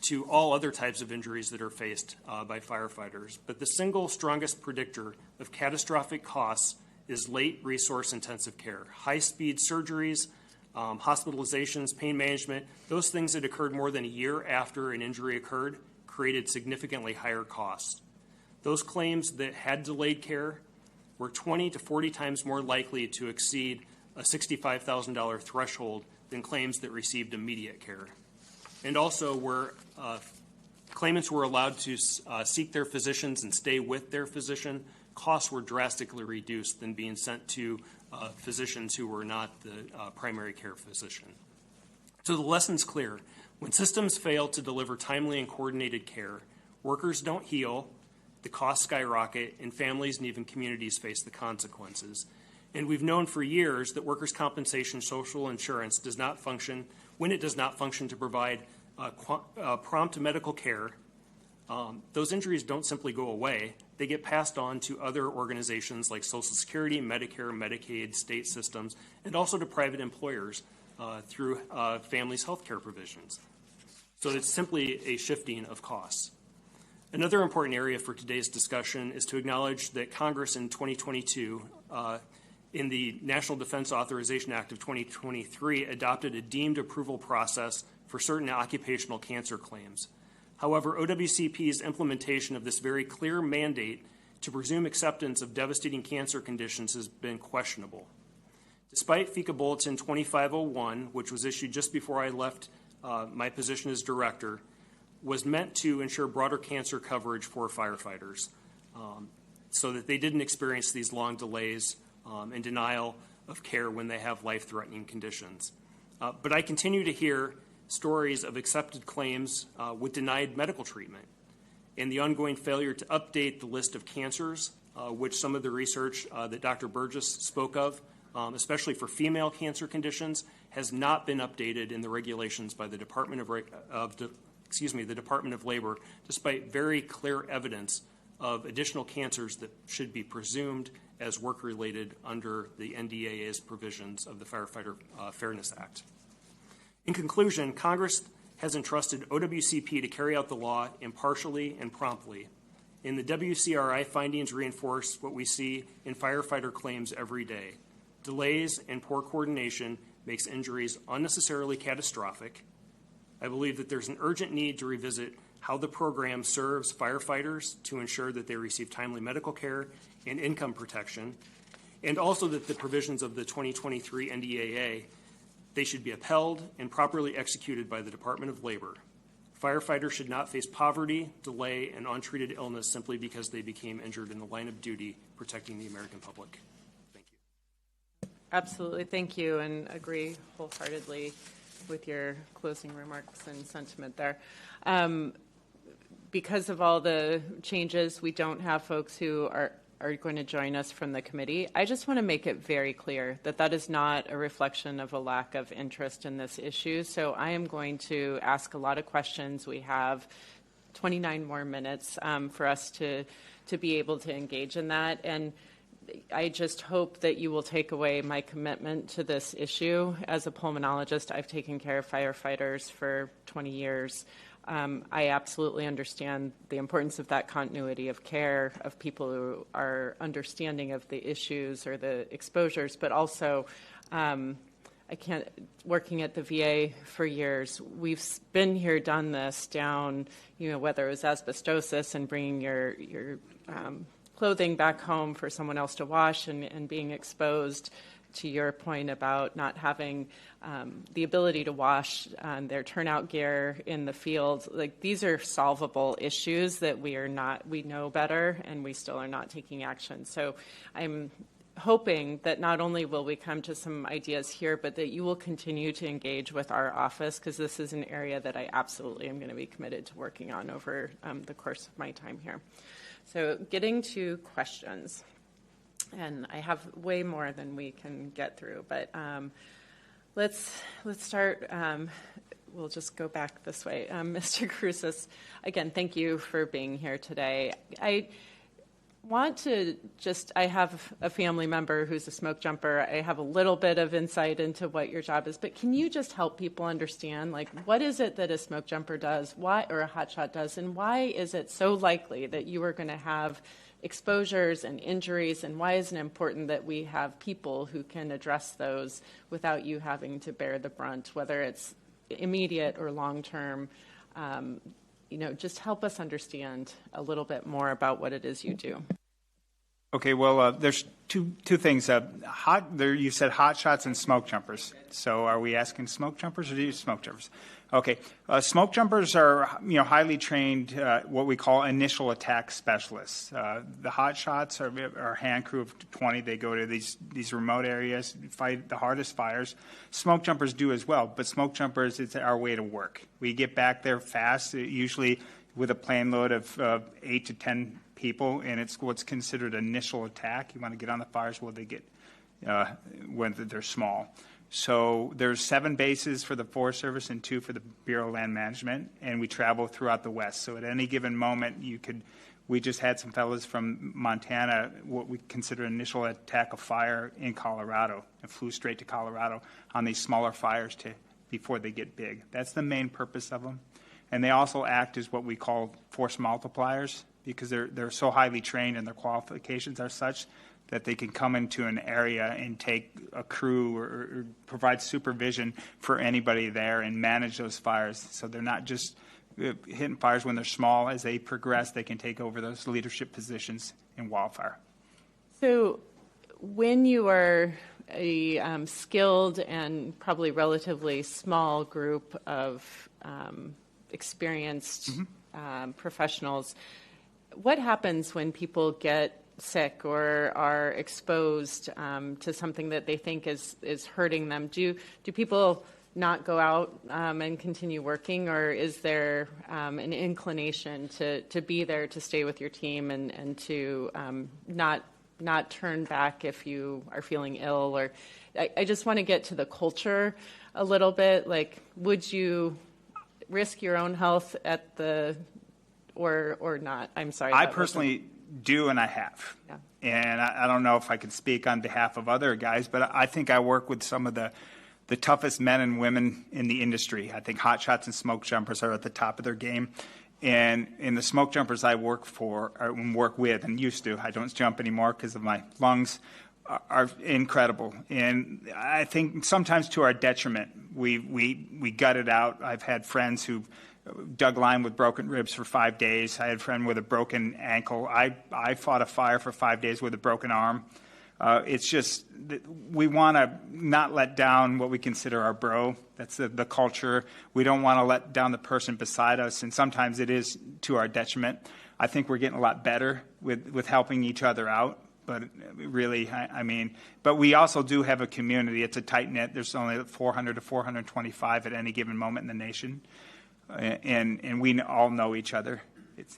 to all other types of injuries that are faced by firefighters. But the single strongest predictor of catastrophic costs is late resource-intensive care. High-speed surgeries, hospitalizations, pain management, those things that occurred more than a year after an injury occurred created significantly higher costs. Those claims that had delayed care were 20 to 40 times more likely to exceed a $65,000 threshold than claims that received immediate care. And also, where claimants were allowed to seek their physicians and stay with their physician, costs were drastically reduced than being sent to physicians who were not the primary care physician. So the lesson's clear. When systems fail to deliver timely and coordinated care, workers don't heal, the costs skyrocket, and families and even communities face the consequences. And we've known for years that workers' compensation social insurance does not function. When it does not function to provide prompt medical care, those injuries don't simply go away. They get passed on to other organizations like Social Security, Medicare, Medicaid, state systems, and also to private employers through families' health care provisions. So it's simply a shifting of costs. Another important area for today's discussion is to acknowledge that Congress in 2022 in the National Defense Authorization Act of 2023 adopted a deemed approval process for certain occupational cancer claims. However, OWCP's implementation of this very clear mandate to presume acceptance of devastating cancer conditions has been questionable. Despite FECA Bulletin 2501, which was issued just before I left my position as director, was meant to ensure broader cancer coverage for firefighters so that they didn't experience these long delays and denial of care when they have life-threatening conditions. But I continue to hear stories of accepted claims with denied medical treatment and the ongoing failure to update the list of cancers, which some of the research that Dr. Burgess spoke of, especially for female cancer conditions, has not been updated in the regulations by the Department the Department of Labor, despite very clear evidence of additional cancers that should be presumed as work-related under the NDAA's provisions of the Firefighter Fairness Act. In conclusion, Congress has entrusted OWCP to carry out the law impartially and promptly. And the WCRI findings reinforce what we see in firefighter claims every day. Delays and poor coordination makes injuries unnecessarily catastrophic. I believe that there's an urgent need to revisit how the program serves firefighters to ensure that they receive timely medical care and income protection, and also that the provisions of the 2023 NDAA, they should be upheld and properly executed by the Department of Labor. Firefighters should not face poverty, delay, and untreated illness simply because they became injured in the line of duty protecting the American public. Thank you. Absolutely, thank you, and agree wholeheartedly with your closing remarks and sentiment there. Because of all the changes, we don't have folks who are going to join us from the committee. I just want to make it very clear that that is not a reflection of a lack of interest in this issue. So I am going to ask a lot of questions. We have 29 more minutes for us to be able to engage in that. And I just hope that you will take away my commitment to this issue. As a pulmonologist, I've taken care of firefighters for 20 years. I absolutely understand the importance of that continuity of care, of people who are understanding of the issues or the exposures, but also working at the VA for years, we've been here, done this down, whether it was asbestosis and bringing your clothing back home for someone else to wash and being exposed, to your point about not having the ability to wash their turnout gear in the field. Like, these are solvable issues that we know better, and we still are not taking action. So I'm hoping that not only will we come to some ideas here, but that you will continue to engage with our office, because this is an area that I absolutely am going to be committed to working on over the course of my time here. So getting to questions. And I have way more than we can get through, but let's start. We'll just go back this way. Mr. Cruz, again, thank you for being here today. I want to I have a family member who's a smoke jumper. I have a little bit of insight into what your job is, but can you just help people understand, like, what is it that a smoke jumper does, or a hotshot does, and why is it so likely that you are going to have exposures and injuries, and why is it important that we have people who can address those without you having to bear the brunt, whether it's immediate or long-term? Just help us understand a little bit more about what it is you do. Okay, well, there's two things. You said hot shots and smoke jumpers. So are we asking smoke jumpers or do you smoke jumpers? Okay, smoke jumpers are highly trained, what we call initial attack specialists. The hot shots are hand crew of 20. They go to these remote areas, fight the hardest fires. Smoke jumpers do as well, but smoke jumpers, it's our way to work. We get back there fast, usually with a plane load of 8 to 10 people, and it's what's considered initial attack. You want to get on the fires when they're small. So there's 7 bases for the Forest Service and 2 for the Bureau of Land Management, and we travel throughout the West. So at any given moment, we just had some fellows from Montana, what we consider initial attack of fire in Colorado, and flew straight to Colorado on these smaller fires before they get big. That's the main purpose of them. And they also act as what we call force multipliers, because they're so highly trained and their qualifications are such that they can come into an area and take a crew or provide supervision for anybody there and manage those fires. So they're not just hitting fires when they're small. As they progress, they can take over those leadership positions in wildfire. So when you are a skilled and probably relatively small group of experienced professionals, what happens when people get sick or are exposed to something that they think is hurting them? Do people not go out and continue working, or is there an inclination to be there to stay with your team and to not turn back if you are feeling ill? Or I just want to get to the culture a little bit. Like, would you risk your own health at the or not? I'm sorry. I personally do, and I have. Yeah. And I don't know if I could speak on behalf of other guys, but I think I work with some of the toughest men and women in the industry. I think hot shots and smoke jumpers are at the top of their game. And in the smoke jumpers I work with and used to, I don't jump anymore because of my lungs, are incredible. And I think sometimes to our detriment, we gut it out. I've had friends who dug line with broken ribs for 5 days. I had a friend with a broken ankle. I fought a fire for 5 days with a broken arm. It's just we want to not let down what we consider our bro. That's the culture. We don't want to let down the person beside us, and sometimes it is to our detriment. I think we're getting a lot better with helping each other out. But really, but we also do have a community. It's a tight-knit. There's only 400 to 425 at any given moment in the nation, and we all know each other.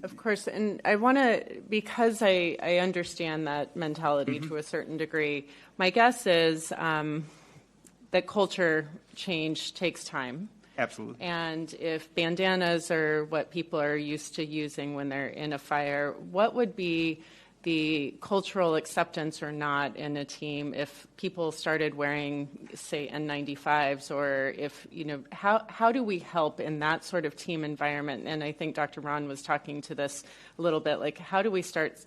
Of course, and I want to, because I understand that mentality to a certain degree, my guess is that culture change takes time. Absolutely. And if bandanas are what people are used to using when they're in a fire, what would be the cultural acceptance or not in a team if people started wearing, say, N95s, or if, how do we help in that sort of team environment? And I think Dr. Ron was talking to this a little bit, like, how do we start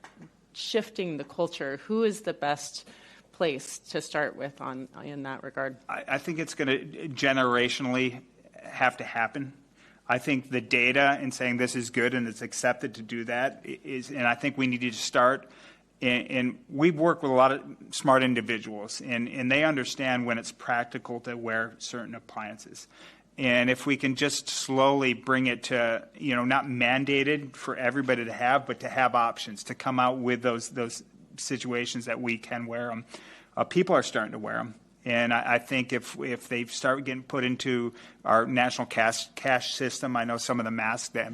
shifting the culture? Who is the best place to start with in that regard? I think it's going to generationally have to happen. I think the data and saying this is good and it's accepted to do that is, and I think we need to start, and we work with a lot of smart individuals, and they understand when it's practical to wear certain appliances. And if we can just slowly bring it to, not mandated for everybody to have, but to have options, to come out with those situations that we can wear them. People are starting to wear them. And I think if they start getting put into our national cash system, I know some of the masks that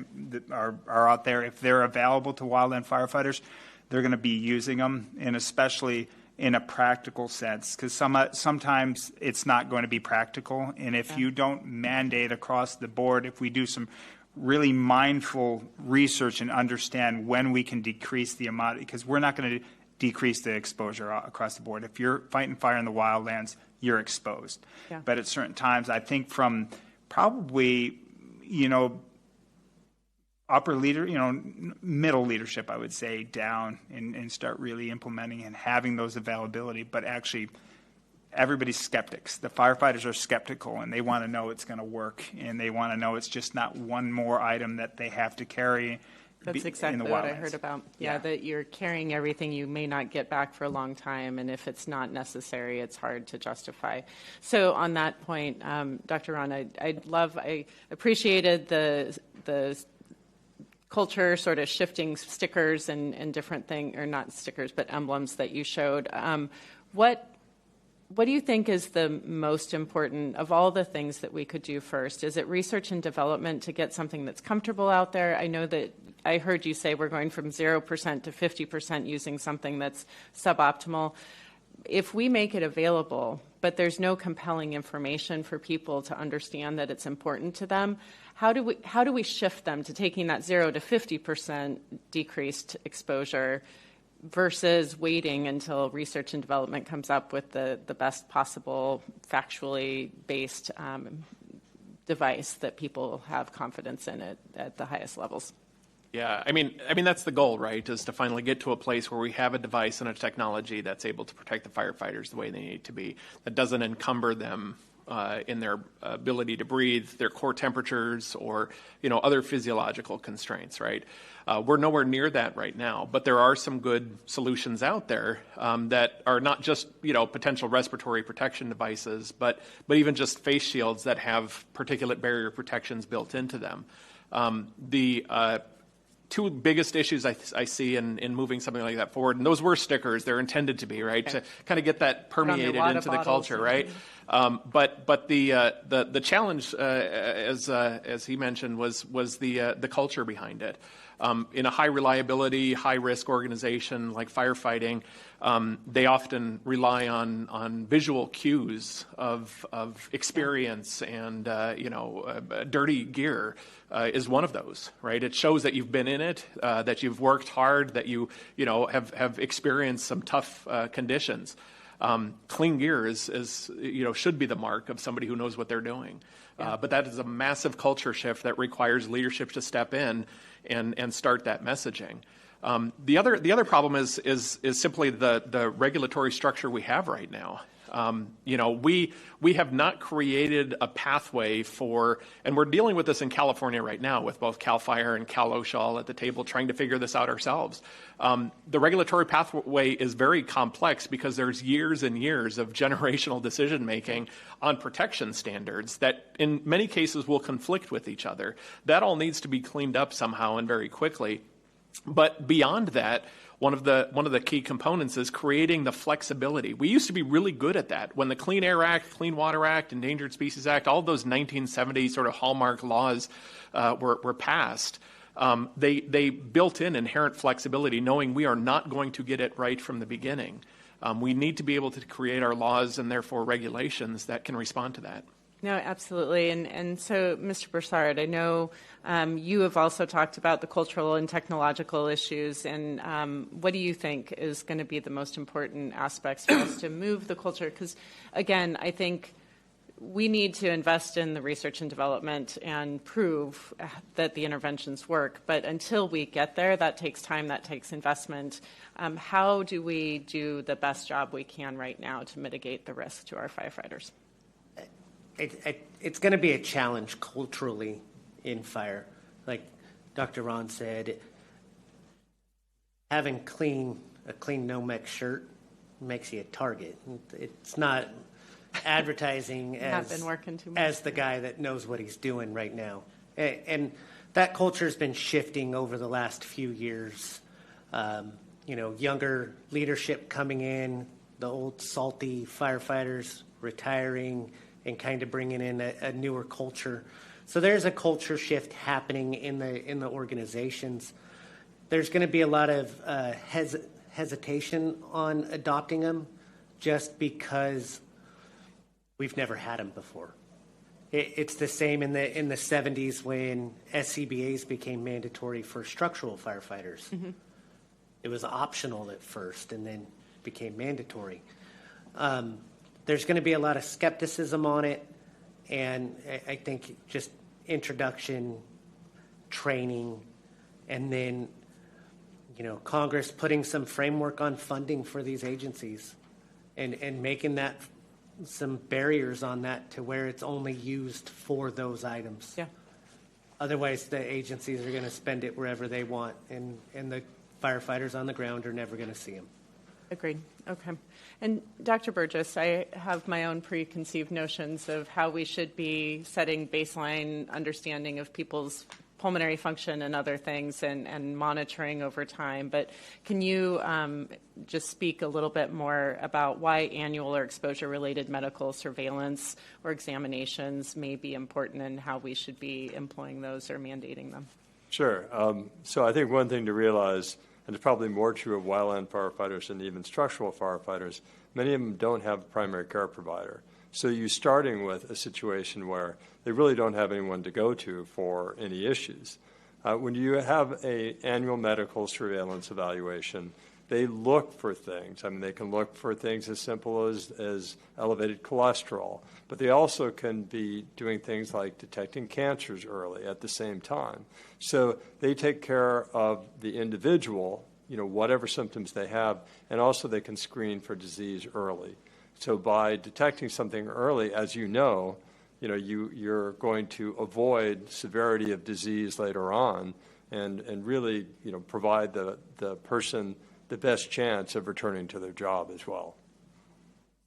are out there, if they're available to wildland firefighters, they're going to be using them, and especially in a practical sense, because sometimes it's not going to be practical. And if you don't mandate across the board, if we do some really mindful research and understand when we can decrease the amount, because we're not going to decrease the exposure across the board. If you're fighting fire in the wildlands, you're exposed. Yeah. But at certain times, I think from probably, upper middle leadership, I would say, down and start really implementing and having those availability. But actually, everybody's skeptics. The firefighters are skeptical, and they want to know it's going to work, and they want to know it's just not one more item that they have to carry. That's exactly what I heard about. Yeah, that you're carrying everything you may not get back for a long time, and if it's not necessary, it's hard to justify. So on that point, Dr. Ron, I appreciated the culture sort of shifting stickers and different things, or not stickers, but emblems that you showed. What do you think is the most important of all the things that we could do first? Is it research and development to get something that's comfortable out there? I know that I heard you say we're going from 0% to 50% using something that's suboptimal. If we make it available, but there's no compelling information for people to understand that it's important to them, how do we shift them to taking that 0 to 50% decreased exposure versus waiting until research and development comes up with the best possible factually based device that people have confidence in it at the highest levels? Yeah, I mean that's the goal, right? Is to finally get to a place where we have a device and a technology that's able to protect the firefighters the way they need to be, that doesn't encumber them in their ability to breathe, their core temperatures, or other physiological constraints, right? We're nowhere near that right now, but there are some good solutions out there that are not just potential respiratory protection devices, but even just face shields that have particulate barrier protections built into them. The two biggest issues I see in moving something like that forward, and those were stickers, they're intended to be, right, to kind of get that permeated into the culture, right? But the challenge, as he mentioned, was the culture behind it. In a high reliability, high risk organization like firefighting, they often rely on visual cues of experience, and dirty gear is one of those, right? It shows that you've been in it, that you've worked hard, that you have experienced some tough conditions. Clean gear is should be the mark of somebody who knows what they're doing. But that is a massive culture shift that requires leadership to step in and start that messaging. The other problem is simply the regulatory structure we have right now. We have not created a pathway for, and we're dealing with this in California right now with both CAL FIRE and Cal OSHA all at the table trying to figure this out ourselves. The regulatory pathway is very complex because there's years and years of generational decision making on protection standards that in many cases will conflict with each other. That all needs to be cleaned up somehow and very quickly. But beyond that, one of the key components is creating the flexibility. We used to be really good at that. When the Clean Air Act, Clean Water Act, Endangered Species Act, all those 1970 sort of hallmark laws were passed, they built in inherent flexibility, knowing we are not going to get it right from the beginning. We need to be able to create our laws and therefore regulations that can respond to that. No, absolutely. And so, Mr. Brousard, I know you have also talked about the cultural and technological issues, and what do you think is going to be the most important aspects for us to move the culture? Because, again, I think we need to invest in the research and development and prove that the interventions work. But until we get there, that takes time, that takes investment. How do we do the best job we can right now to mitigate the risk to our firefighters? It's going to be a challenge culturally in fire. Like Dr. Ron said, having a clean no-mech shirt makes you a target. It's not advertising as the guy that knows what he's doing right now. And that culture has been shifting over the last few years. Younger leadership coming in, the old salty firefighters retiring, and kind of bringing in a newer culture. So there's a culture shift happening in the organizations. There's going to be a lot of hesitation on adopting them just because we've never had them before. It's the same in the 70s when SCBAs became mandatory for structural firefighters. Mm-hmm. It was optional at first and then became mandatory. There's going to be a lot of skepticism on it, and I think just introduction, training, and then, Congress putting some framework on funding for these agencies and making that some barriers on that to where it's only used for those items. Yeah. Otherwise, the agencies are going to spend it wherever they want, and the firefighters on the ground are never going to see them. Agreed. Okay. And Dr. Burgess, I have my own preconceived notions of how we should be setting baseline understanding of people's pulmonary function and other things and monitoring over time. But can you just speak a little bit more about why annual or exposure-related medical surveillance or examinations may be important and how we should be employing those or mandating them? Sure. So I think one thing to realize, and it's probably more true of wildland firefighters than even structural firefighters, many of them don't have a primary care provider. So you're starting with a situation where they really don't have anyone to go to for any issues. When you have an annual medical surveillance evaluation, they look for things. I mean, they can look for things as simple as elevated cholesterol, but they also can be doing things like detecting cancers early at the same time. So they take care of the individual, whatever symptoms they have, and also they can screen for disease early. So by detecting something early, as you know, you're going to avoid severity of disease later on and really, provide the person the best chance of returning to their job as well.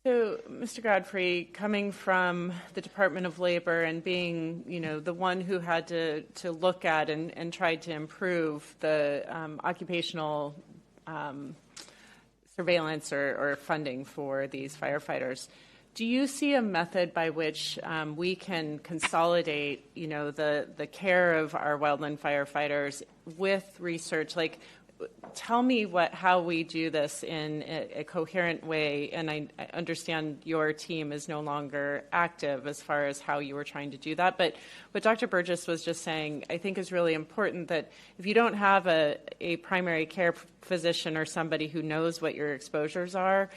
So, Mr. Godfrey, coming from the Department of Labor and being, the one who had to look at and tried to improve the occupational surveillance or funding for these firefighters, do you see a method by which we can consolidate, the care of our wildland firefighters with research? Like, tell me how we do this in a coherent way. And I understand your team is no longer active as far as how you were trying to do that. But what Dr. Burgess was just saying, I think is really important, that if you don't have a primary care physician or somebody who knows what your exposures are,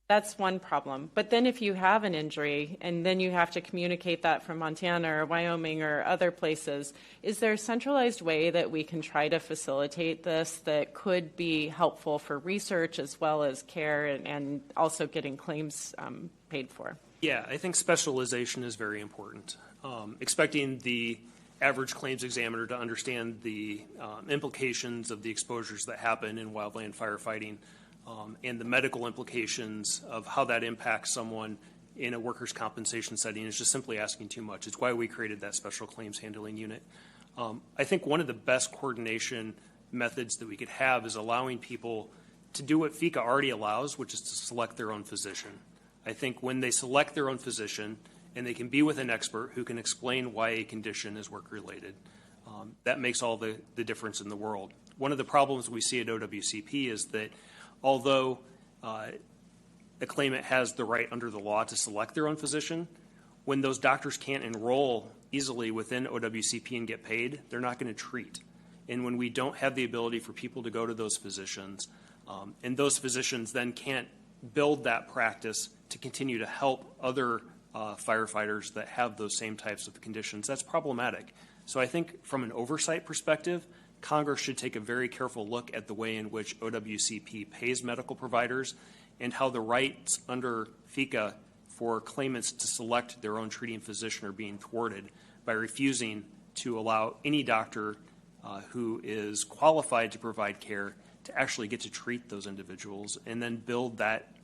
that's one problem. But then if you have an injury and then you have to communicate that from Montana or Wyoming or other places, is there a centralized way that we can try to facilitate this that could be helpful for research as well as care and also getting claims paid for? Yeah, I think specialization is very important. Expecting the average claims examiner to understand the implications of the exposures that happen in wildland firefighting and the medical implications of how that impacts someone in a workers' compensation setting is just simply asking too much. It's why we created that special claims handling unit. I think one of the best coordination methods that we could have is allowing people to do what FECA already allows, which is to select their own physician. I think when they select their own physician and they can be with an expert who can explain why a condition is work-related, that makes all the difference in the world. One of the problems we see at OWCP is that although a claimant has the right under the law to select their own physician, when those doctors can't enroll easily within OWCP and get paid, they're not going to treat. And when we don't have the ability for people to go to those physicians, and those physicians then can't build that practice to continue to help other firefighters that have those same types of conditions, that's problematic. So I think from an oversight perspective, Congress should take a very careful look at the way in which OWCP pays medical providers and how the rights under FECA for claimants to select their own treating physician are being thwarted by refusing to allow any doctor who is qualified to provide care to actually get to treat those individuals and then build that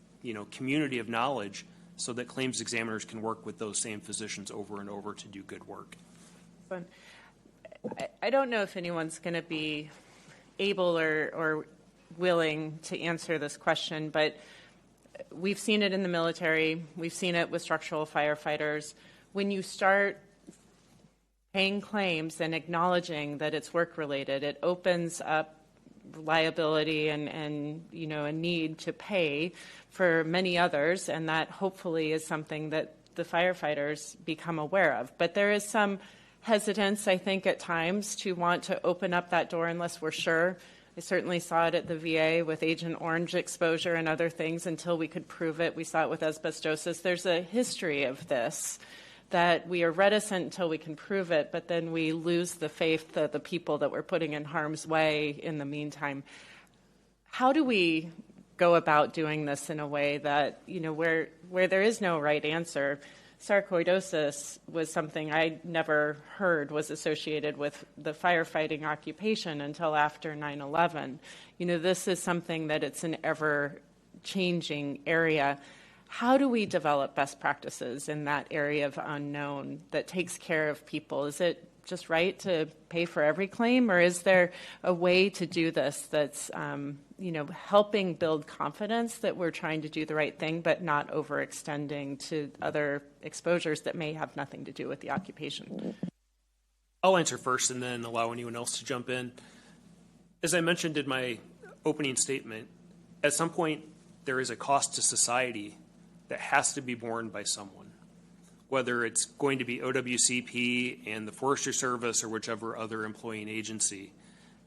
community of knowledge so that claims examiners can work with those same physicians over and over to do good work. Fun. I don't know if anyone's going to be able or willing to answer this question, but we've seen it in the military. We've seen it with structural firefighters. When you start paying claims and acknowledging that it's work-related, it opens up liability and a need to pay for many others, and that hopefully is something that the firefighters become aware of. But there is some hesitance, I think, at times to want to open up that door unless we're sure. I certainly saw it at the VA with Agent Orange exposure and other things until we could prove it. We saw it with asbestosis. There's a history of this, that we are reticent until we can prove it, but then we lose the faith that the people that we're putting in harm's way in the meantime. How do we go about doing this in a way that, where there is no right answer? Sarcoidosis was something I never heard was associated with the firefighting occupation until after 9/11. This is something that it's an ever-changing area. How do we develop best practices in that area of unknown that takes care of people? Is it just right to pay for every claim, or is there a way to do this that's helping build confidence that we're trying to do the right thing but not overextending to other exposures that may have nothing to do with the occupation? I'll answer first and then allow anyone else to jump in. As I mentioned in my opening statement, at some point there is a cost to society that has to be borne by someone, whether it's going to be OWCP and the Forestry Service or whichever other employing agency.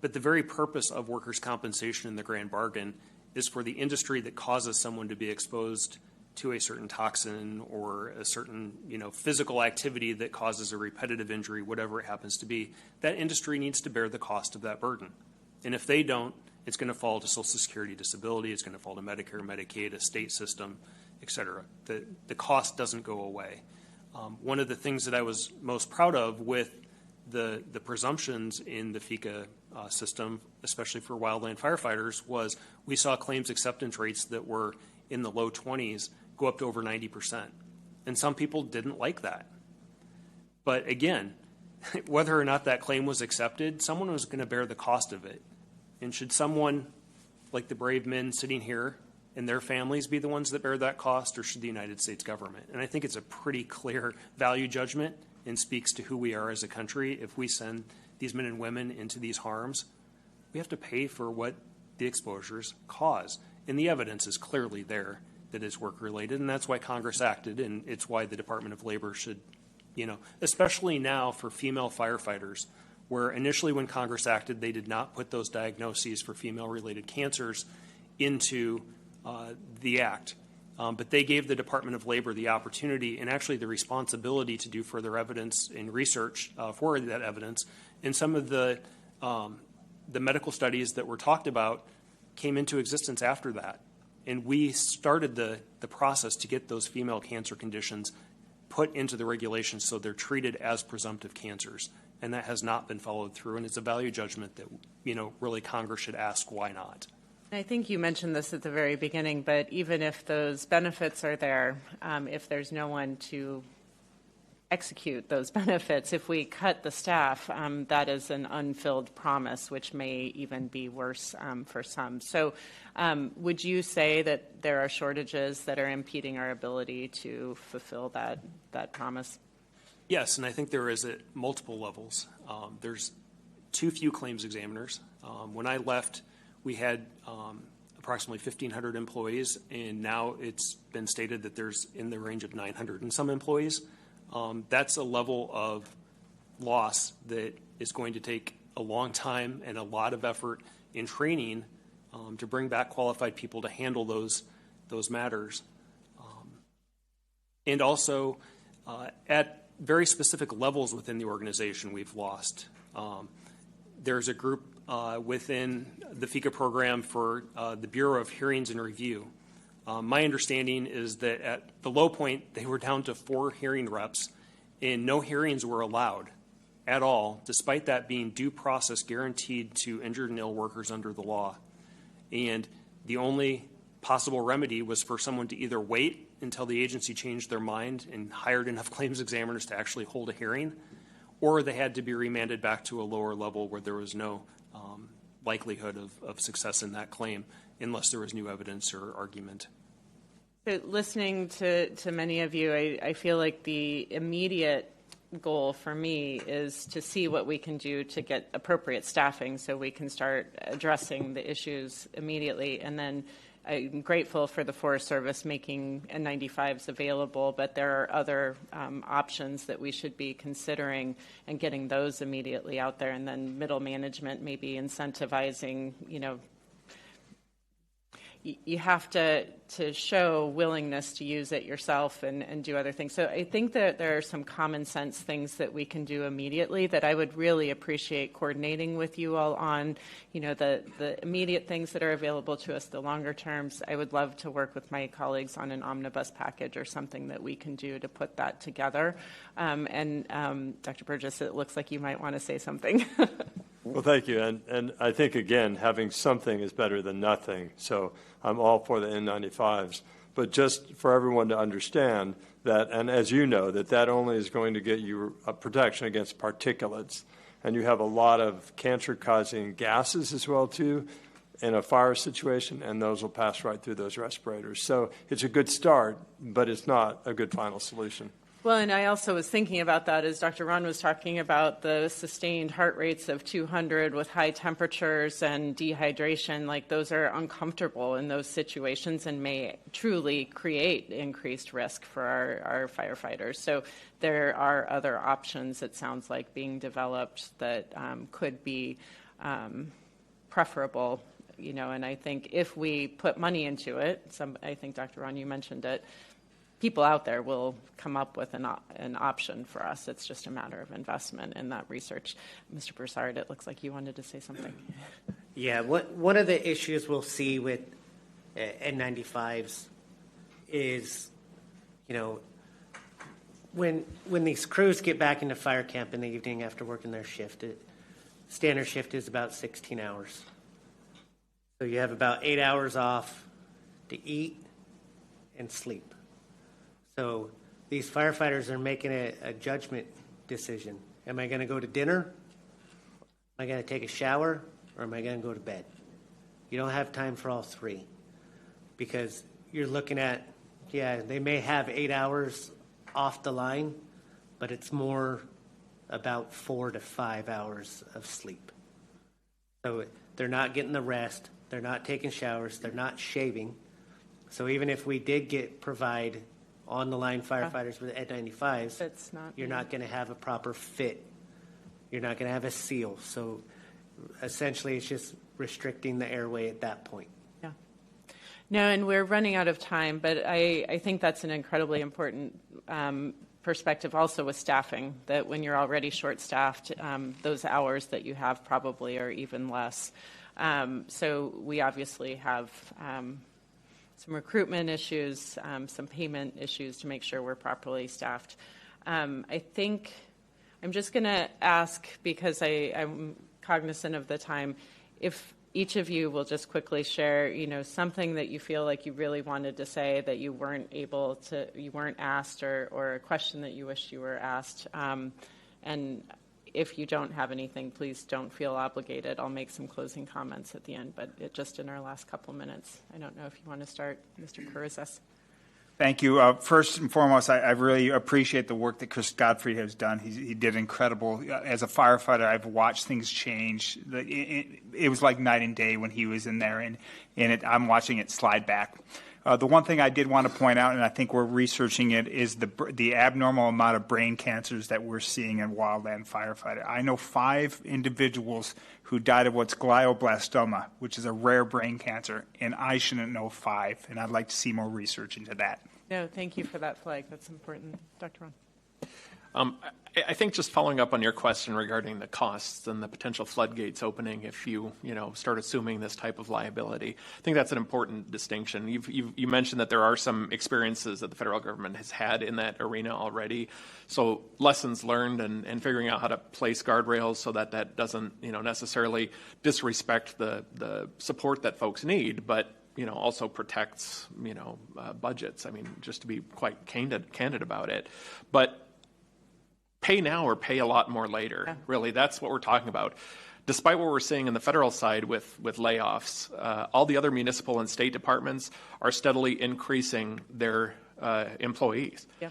But the very purpose of workers' compensation in the grand bargain is for the industry that causes someone to be exposed to a certain toxin or a certain physical activity that causes a repetitive injury, whatever it happens to be. That industry needs to bear the cost of that burden. And if they don't, It's going to fall to Social Security Disability. It's going to fall to Medicare, Medicaid, a state system, et cetera. The cost doesn't go away. One of the things that I was most proud of with the presumptions in the FECA system, especially for wildland firefighters, was we saw claims acceptance rates that were in the low 20s go up to over 90%. And some people didn't like that. But again, whether or not that claim was accepted, someone was going to bear the cost of it. And should someone like the brave men sitting here and their families be the ones that bear that cost, or should the United States government? And I think it's a pretty clear value judgment and speaks to who we are as a country. If we send these men and women into these harms, we have to pay for what the exposures cause. And the evidence is clearly there that is work-related, and that's why Congress acted, and it's why the Department of Labor should, especially now for female firefighters, where initially when Congress acted, they did not put those diagnoses for female-related cancers into the act. But they gave the Department of Labor the opportunity and actually the responsibility to do further evidence and research for that evidence. And some of the medical studies that were talked about came into existence after that. And we started the process to get those female cancer conditions put into the regulations so they're treated as presumptive cancers. And that has not been followed through. And it's a value judgment that, really Congress should ask why not. I think you mentioned this at the very beginning, but even if those benefits are there, if there's no one to execute those benefits, if we cut the staff, that is an unfilled promise, which may even be worse for some. So would you say that there are shortages that are impeding our ability to fulfill that promise? Yes, and I think there is at multiple levels. There's too few claims examiners. When I left, we had approximately 1,500 employees, and now it's been stated that there's in the range of 900 and some employees. That's a level of loss that is going to take a long time and a lot of effort in training to bring back qualified people to handle those matters. And also at very specific levels within the organization we've lost. There's a group within the FECA program for the Bureau of Hearings and Review. My understanding is that at the low point, they were down to 4 hearing reps, and no hearings were allowed at all, despite that being due process guaranteed to injured and ill workers under the law. And the only possible remedy was for someone to either wait until the agency changed their mind and hired enough claims examiners to actually hold a hearing, or they had to be remanded back to a lower level where there was no likelihood of success in that claim unless there was new evidence or argument. So listening to many of you, I feel like the immediate goal for me is to see what we can do to get appropriate staffing so we can start addressing the issues immediately. And then I'm grateful for the Forest Service making N95s available, but there are other options that we should be considering and getting those immediately out there. And then middle management maybe incentivizing, you have to show willingness to use it yourself and do other things. So I think that there are some common sense things that we can do immediately that I would really appreciate coordinating with you all on, the immediate things that are available to us, the longer terms. I would love to work with my colleagues on an omnibus package or something that we can do to put that together. Dr. Burgess, it looks like you might want to say something. Well, thank you. And I think, again, having something is better than nothing. So I'm all for the N95s. But just for everyone to understand that, and as you know, that only is going to get you a protection against particulates. And you have a lot of cancer-causing gases as well, too, in a fire situation, and those will pass right through those respirators. So it's a good start, but it's not a good final solution. Well, and I also was thinking about that as Dr. Ron was talking about the sustained heart rates of 200 with high temperatures and dehydration. Like, those are uncomfortable in those situations and may truly create increased risk for our firefighters. So there are other options, it sounds like, being developed that could be preferable, and I think if we put money into it, I think, Dr. Ron, you mentioned it, people out there will come up with an option for us. It's just a matter of investment in that research. Mr. Brousard, it looks like you wanted to say something. Yeah, one of the issues we'll see with N95s is, when these crews get back into fire camp in the evening after working their shift, standard shift is about 16 hours. So you have about 8 hours off to eat and sleep. So these firefighters are making a judgment decision. Am I going to go to dinner? Am I going to take a shower? Or am I going to go to bed? You don't have time for all three, because you're looking at, they may have 8 hours off the line, but it's more about 4 to 5 hours of sleep. So they're not getting the rest, they're not taking showers, they're not shaving. So even if we did provide on the line firefighters with N95s, you're not going to have a proper fit. You're not going to have a seal. So essentially it's just restricting the airway at that point. Yeah. No, and we're running out of time, but I think that's an incredibly important perspective also with staffing, that when you're already short-staffed, those hours that you have probably are even less. So we obviously have some recruitment issues, some payment issues to make sure we're properly staffed. I think I'm just going to ask, because I'm cognizant of the time, if each of you will just quickly share, something that you feel like you really wanted to say that you weren't asked, or a question that you wished you were asked. And if you don't have anything, please don't feel obligated. I'll make some closing comments at the end, but just in our last couple minutes. I don't know if you want to start, Mr. Cruz. Thank you. First and foremost, I really appreciate the work that Chris Godfrey has done. He did incredible. As a firefighter, I've watched things change. It was like night and day when he was in there, and I'm watching it slide back. The one thing I did want to point out, and I think we're researching it, is the abnormal amount of brain cancers that we're seeing in wildland firefighter. I know 5 individuals who died of what's glioblastoma, which is a rare brain cancer, and I shouldn't know 5, and I'd like to see more research into that. No, thank you for that flag. That's important. Dr. Ron. I think just following up on your question regarding the costs and the potential floodgates opening if you start assuming this type of liability, I think that's an important distinction. You mentioned that there are some experiences that the federal government has had in that arena already. So lessons learned and figuring out how to place guardrails so that doesn't necessarily disrespect the support that folks need, but also protects budgets. I mean, just to be quite candid about it, but pay now or pay a lot more later. Yeah. Really, that's what we're talking about. Despite what we're seeing in the federal side with layoffs, all the other municipal and state departments are steadily increasing their employees. Yeah.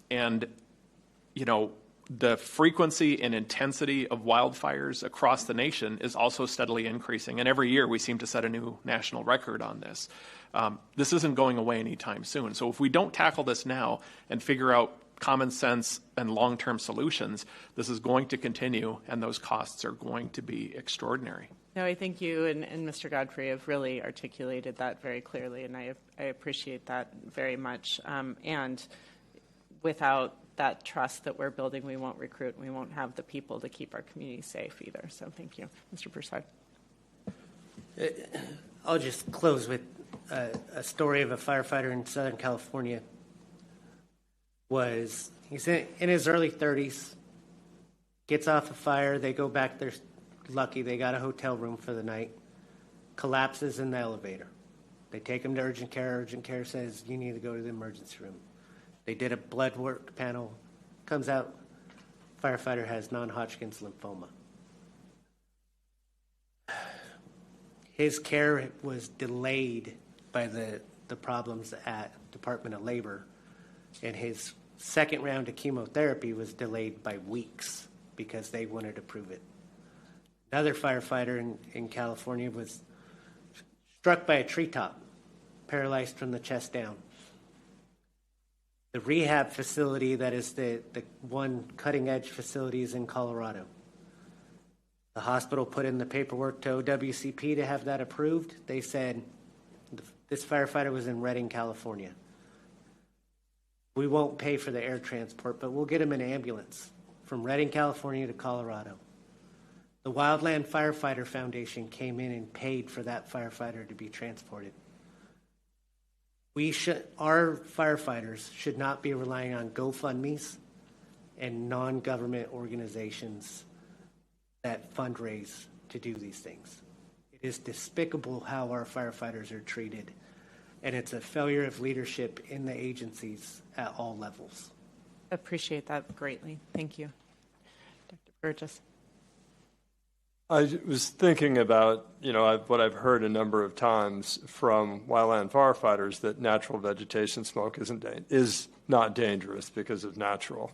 And the frequency and intensity of wildfires across the nation is also steadily increasing. And every year we seem to set a new national record on this. This isn't going away anytime soon. So if we don't tackle this now and figure out common sense and long-term solutions, this is going to continue, and those costs are going to be extraordinary. No, I think you and Mr. Godfrey have really articulated that very clearly, and I appreciate that very much. And without that trust that we're building, we won't recruit, and we won't have the people to keep our community safe either. So thank you. Mr. Brousard. I'll just close with a story of a firefighter in Southern California. He's in his early 30s, gets off a fire, they go back, they're lucky, they got a hotel room for the night, collapses in the elevator. They take him to urgent care says, you need to go to the emergency room. They did a blood work panel, comes out, firefighter has non-Hodgkin's lymphoma. His care was delayed by the problems at Department of Labor, and his second round of chemotherapy was delayed by weeks because they wanted to prove it. Another firefighter in California was struck by a treetop, paralyzed from the chest down. The rehab facility that is the one cutting-edge facility is in Colorado. The hospital put in the paperwork to OWCP to have that approved. They said, this firefighter was in Redding, California. We won't pay for the air transport, but we'll get him an ambulance from Redding, California to Colorado. The Wildland Firefighter Foundation came in and paid for that firefighter to be transported. Our firefighters should not be relying on GoFundMes and non-government organizations that fundraise to do these things. It is despicable how our firefighters are treated, and it's a failure of leadership in the agencies at all levels. Appreciate that greatly. Thank you. Dr. Burgess. I was thinking about, what I've heard a number of times from wildland firefighters that natural vegetation smoke is not dangerous because it's natural.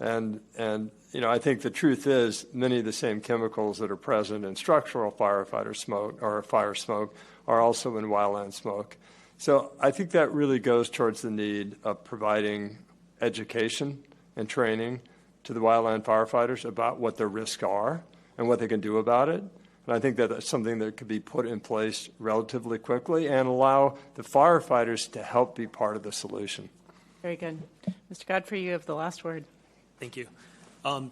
And I think the truth is many of the same chemicals that are present in structural firefighter smoke or fire smoke are also in wildland smoke. So I think that really goes towards the need of providing education and training to the wildland firefighters about what their risks are and what they can do about it. And I think that that's something that could be put in place relatively quickly and allow the firefighters to help be part of the solution. Very good. Mr. Godfrey, you have the last word. Thank you.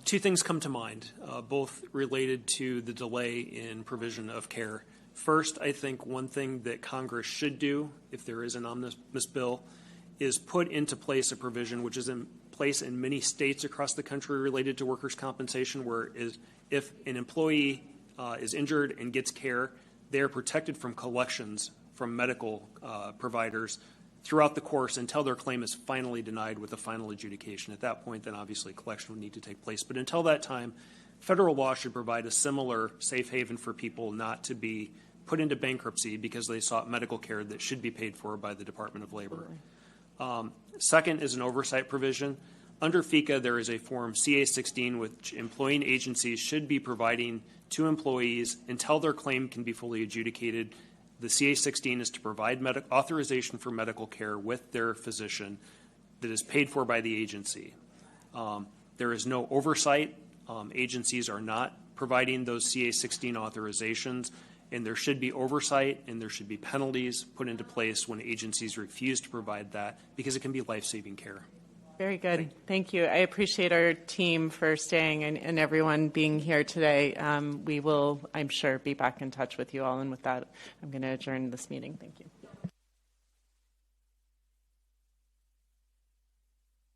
Two things come to mind, both related to the delay in provision of care. First, I think one thing that Congress should do, if there is an omnibus bill, is put into place a provision which is in place in many states across the country related to workers' compensation, where if an employee is injured and gets care, they are protected from collections from medical providers throughout the course until their claim is finally denied with a final adjudication. At that point, then obviously collection would need to take place. But until that time, federal law should provide a similar safe haven for people not to be put into bankruptcy because they sought medical care that should be paid for by the Department of Labor. Second is an oversight provision. Under FECA, there is a form CA-16 which employing agencies should be providing to employees until their claim can be fully adjudicated. The CA-16 is to provide authorization for medical care with their physician that is paid for by the agency. There is no oversight. Agencies are not providing those CA-16 authorizations, and there should be oversight and there should be penalties put into place when agencies refuse to provide that because it can be life-saving care. Very good. Thank you. I appreciate our team for staying and everyone being here today. We will, I'm sure, be back in touch with you all. And with that, I'm going to adjourn this meeting. Thank you.